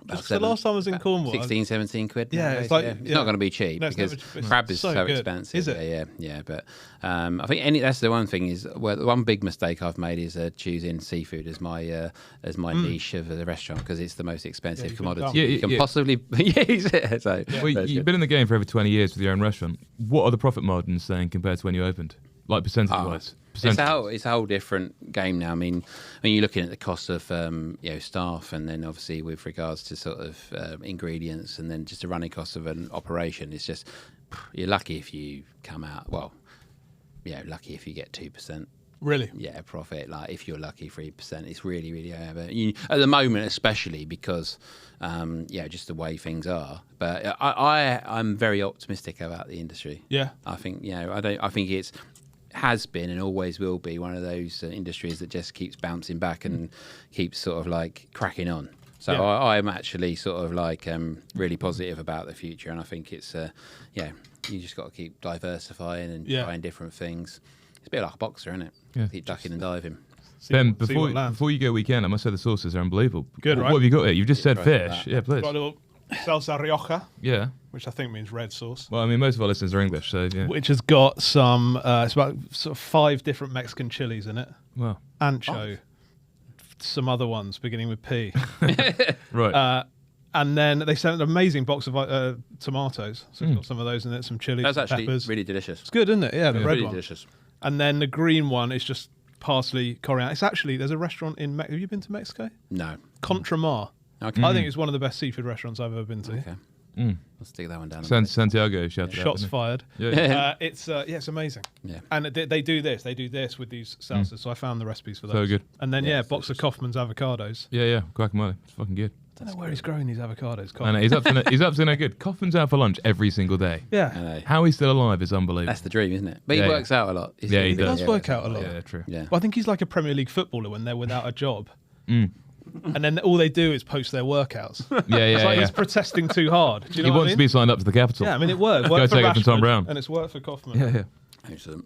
Just the last time I was in Cornwall, 16, 17 quid. Yeah, nowadays, it's like it's not going to be cheap because crab is so expensive. Is it? Yeah. But I think that's the one thing is the one big mistake I've made is choosing seafood as my niche of the restaurant because it's the most expensive commodity you can possibly use it. So, you've been in the game for over 20 years with your own restaurant. What are the profit margins saying compared to when you opened, like percentage-wise? It's a whole different game now. I mean, when you're looking at the cost of staff, and then obviously with regards to sort of ingredients, and then just the running costs of an operation, it's just you're lucky if you come out. Well, lucky if you get 2%. Really? Yeah, profit. Like if you're lucky, 3%. It's really, really but at the moment, especially because just the way things are. But I'm very optimistic about the industry. Yeah, I think I think it's has been and always will be one of those industries that just keeps bouncing back and keeps sort of like cracking on. So I'm actually sort of like really positive about the future, and I think it's you just got to keep diversifying and trying different things. It's a bit like a boxer, isn't it? Yeah. Keep ducking and diving. Ben, before you go weekend, I must say the sauces are unbelievable. Good, right? What have you got here? You've just said fish. Yeah, please. Got a little salsa rioja. Yeah. Which I think means red sauce. Well, I mean, most of our listeners are English, so yeah. Which has got some, it's about sort of 5 different Mexican chilies in it. Wow. Ancho. Some other ones beginning with P. Right. And then they sent an amazing box of tomatoes. So it's got some of those in it, some chilies, That's actually peppers. really delicious. It's good, isn't it? Yeah, the red really one. Delicious. And then the green one is just parsley, coriander. It's actually, there's a restaurant in Have you been to Mexico? No. Contramar. Okay. I think it's one of the best seafood restaurants I've ever been to. Okay. I'll stick that one down. Santiago, shout out. Shots fired. Yeah. It's amazing. Yeah. And they do this. They do this with these salsas. So I found the recipes for those. So good. And then box of Kaufman's avocados. Yeah. Guacamole. It's fucking good. I don't know where he's growing these avocados. I know, he's up to no good. Kaufman's out for lunch every single day. Yeah. How he's still alive is unbelievable. That's the dream, isn't it? But he works out a lot. He does work out a lot. Yeah, true. Yeah. Well, I think he's like a Premier League footballer when they're without a job. And then all they do is post their workouts. It's like he's protesting too hard. Do you know he wants to be signed up to the capital. Yeah, I mean, it worked. Go Worked take for it from Tom Rashford, Brown. and it's worked for Kaufman. Yeah. Excellent.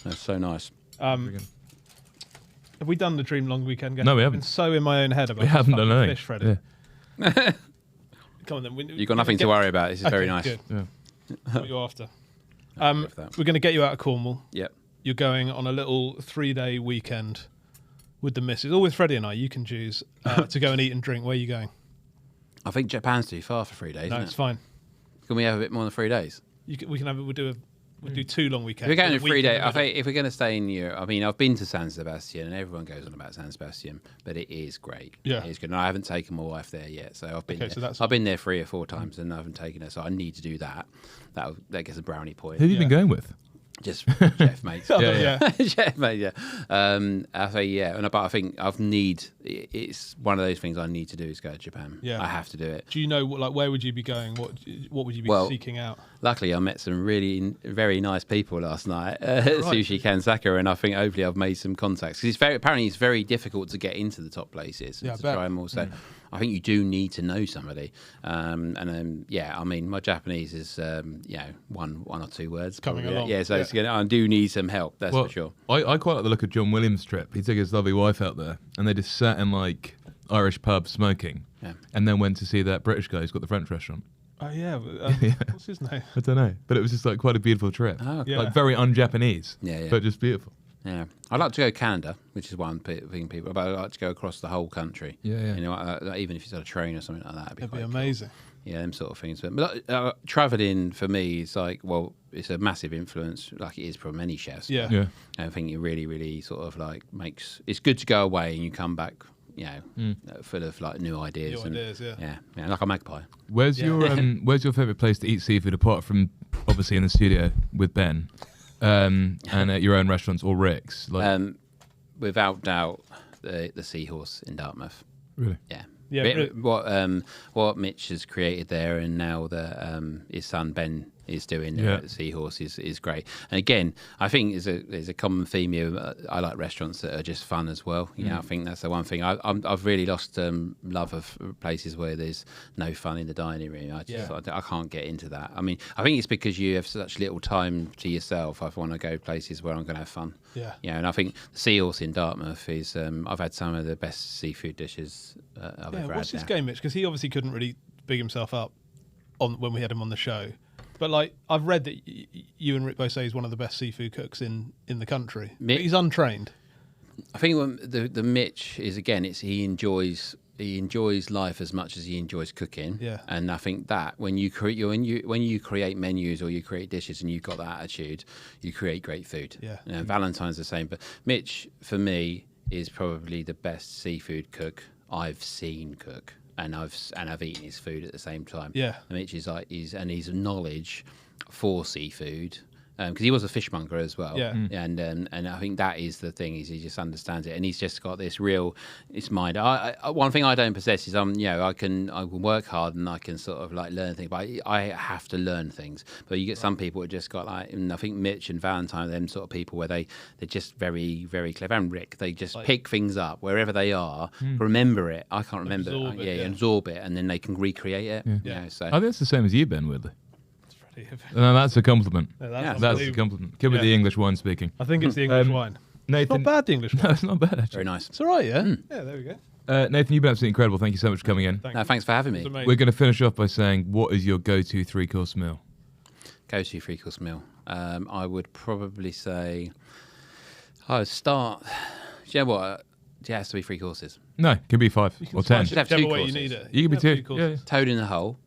That's so nice. Have we done the Dream Long Weekend game? No, we I've haven't. been so in my own head about We haven't done anything. fish, Freddie. Yeah. Come on, then. You've got nothing to worry about. This is very nice. Good. Yeah. What you're after. We're going to get you out of Cornwall. Yep. You're going on a little 3-day weekend with the missus, or with Freddie and I. You can choose to go and eat and drink. Where are you going? I think Japan's too far for 3 days. No, isn't it's it? fine. Can we have a bit more than 3 days? We'll do 2 long weekends. If we're going to 3 days, I I think if we're going to stay in Europe, I mean, I've been to San Sebastian, and everyone goes on about San Sebastian, but it is great. Yeah, it is good. And I haven't taken my wife there yet, so I've been. Okay, there. so I've been there 3 or 4 times, and I haven't taken her, so I need to do that. That gets a brownie point. Who have you been going with? Just chef mates. Yeah. Chef mate, yeah. I say but I think it's one of those things I need to do is go to Japan. Yeah. I have to do it. Do you know where would you be going? What would you be seeking out? Luckily, I met some really very nice people last night at Sushi Kansaka, and I think hopefully I've made some contacts because apparently it's very difficult to get into the top places. Yeah, to try them all. So I think you do need to know somebody. I mean, my Japanese is one or 2 words coming probably. along. Yeah, so I do need some help. That's for sure. I quite like the look of John Williams' trip. He took his lovely wife out there, and they just sat in like Irish pub smoking, and then went to see that British guy who's got the French restaurant. Oh yeah, Yeah. what's his name? I don't know, but it was just like quite a beautiful trip. Oh, Yeah. Like very un-Japanese. Yeah, yeah. But just beautiful. Yeah, I'd like to go to Canada, which is one thing people. But I'd like to go across the whole country. Yeah, yeah. You know, even if it's on a train or something like that, That'd be quite cool. amazing. Yeah, them sort of things. But traveling for me is like, well, it's a massive influence, like it is for many chefs. Yeah. Yeah. I think it really, really sort of like makes. It's good to go away and you come back, you know, full of like new ideas. New ideas, yeah. Yeah, like a magpie. Where's your favourite place to eat seafood apart from obviously in the studio with Ben, and at your own restaurants or Rick's? Like, Without doubt, the Seahorse in Dartmouth. really? Yeah. Yeah, Bit- what Mitch has created there, and now that his son Ben is doing there at the Seahorse is great. And again, I think there's a common theme here. I like restaurants that are just fun as well. You know, I think that's the one thing I've really lost love of places where there's no fun in the dining room. I can't get into that. I mean, I think it's because you have such little time to yourself. I want to go places where I'm going to have fun. Yeah. Yeah, and I think the Seahorse in Dartmouth is. I've had some of the best seafood dishes I've ever had. What's his there. game, Mitch? Because he obviously couldn't really big himself up when we had him on the show. But like, I've read that you and Rick both say he's one of the best seafood cooks in the country. But he's untrained. I think the Mitch is again, he enjoys life as much as he enjoys cooking. Yeah. And I think that when you create menus or you create dishes and you've got that attitude, you create great food. Yeah. You know, Valentine's the same, but Mitch for me is probably the best seafood cook I've seen cook. And I've eaten his food at the same time. Yeah. And Mitch is like his knowledge for seafood, because he was a fishmonger as well. Yeah. And I think that is the thing, is he just understands it, and he's just got this mind. One thing I don't possess is I can work hard and I can sort of like learn things, but I have to learn things. But you get some people who just got like, and I think Mitch and Valentine, them sort of people where they're just very, very clever. And Rick, they just like, pick things up wherever they are, remember it. I can't remember it. Absorb it, and then they can recreate it. Yeah. You know, so I think it's the same as you, Ben, weirdly. Pretty- No, that's a compliment. Yeah, That's a unbelievable. compliment. Could be the English wine speaking. I think it's the English wine. Nathan, Not bad, the English No, wine. it's not bad actually. very nice. It's all right, yeah? Yeah, there we go. Nathan, you've been absolutely incredible. Thank you so much for coming in. Thanks for having me. It's amazing. We're going to finish off by saying, what is your go-to three-course meal? Go to 3-course meal. I would probably say I would start. Do you know what? It has to be 3 courses. No, it can be 5 or 10. Just have Whichever 2 way courses. you need it. You can be have 2. 2 courses. Toad in the hole,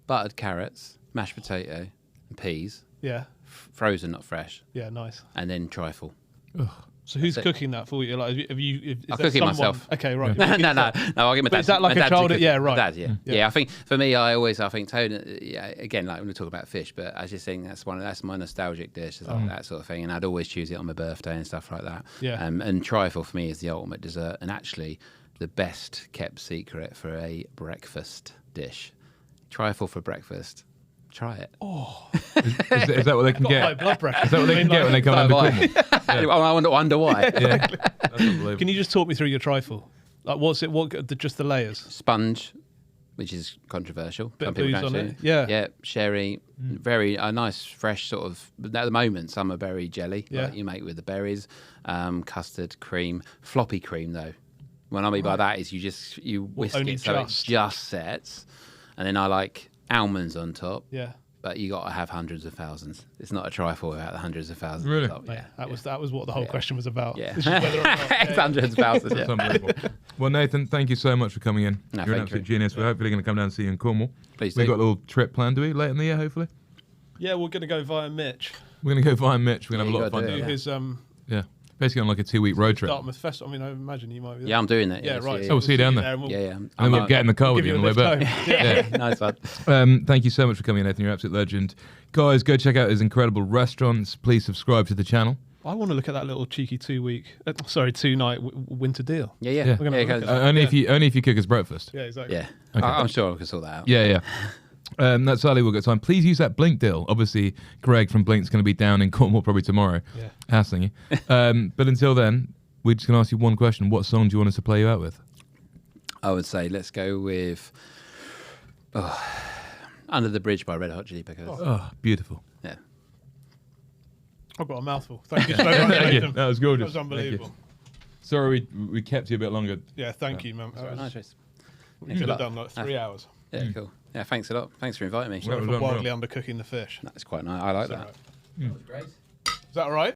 buttered carrots, mashed potato, and peas, Yeah, frozen, not fresh, yeah, nice. and then trifle. So who's That's it. cooking that for you? Like, is I'll there cook it someone- myself. Okay, right. no, I'll get my dad. is that like my a dad to child- cook it. yeah, right. My dad, yeah. Yeah. Yeah, I think for me, I think toad. Again, like when we talk about fish, but I just think that's my nostalgic dish, that sort of thing, and I'd always choose it on my birthday and stuff like that. Yeah. And trifle for me is the ultimate dessert, and actually the best kept secret for a breakfast dish. Trifle for breakfast. Try it. Is that what they can Got high get? blood pressure. Is that what they can get when they come under Cornwall? I wonder why. Yeah. That's unbelievable. Can you just talk me through your trifle? Like, what's it? Just the layers? Sponge, which is controversial. Bit Some of people booze don't on do it. Yeah. Yeah, sherry, very nice, fresh sort of. At the moment, some are berry jelly, Yeah. like you make with the berries, custard cream, floppy cream though. What I mean by that is you whisk only it so just? it just sets, and then I like almonds on top. Yeah. But you got to have hundreds of thousands. It's not a trifle without the hundreds of thousands. Really? On top. Yeah, that was what the whole question was about. Yeah. It's just whether or not- It's hundreds of thousands. That's Yeah. unbelievable. Well, Nathan, thank you so much for coming in. No, You're an thank absolute you. genius. We're hopefully going to come down and see you in Cornwall. Please We've do. got a little trip planned, do we? Late in the year, hopefully. Yeah, we're going to go via Mitch. We're going to go find Mitch. We're going to Yeah, have a lot of you fun gotta down do there. His Yeah. Basically on like a 2-week road trip. Dartmouth Festival. I mean, I imagine you might be there. Yeah, I'm doing that. Yeah, yes, right. Yeah, Oh, we'll see you down there. and we'll yeah. And then we'll get in the car with give you you on the a way lift back. home. yeah. Nice one. Thank you so much for coming in, Nathan. You're an absolute legend. Guys, go check out his incredible restaurants. Please subscribe to the channel. I want to look at that little cheeky 2-night winter deal. Yeah, yeah. Yeah. We're gonna yeah, look go- at Only if you cook as breakfast. Yeah, exactly. yeah. Okay. I'm sure I can sort that out. Yeah. That's Sally will get time. Please use that Blink deal. Obviously, Greg from Blink's going to be down in Cornwall probably tomorrow, Yeah. hassling you. But until then, we're just going to ask you one question. What song do you want us to play you out with? I would say let's go with Under the Bridge by Red Hot Chili Peppers. Oh, beautiful. Yeah. I've got a mouthful. Thank you so much, Thank you. Nathan. That was gorgeous. That was Thank you. unbelievable. Sorry we kept you a bit longer. Yeah, thank you, man. Nice choice. We could have done like 3 hours. Yeah, cool. Yeah, thanks a lot. Thanks for inviting me. Sorry for wildly undercooking the fish. That's quite nice. I like that. Right. That was great. Is that all right?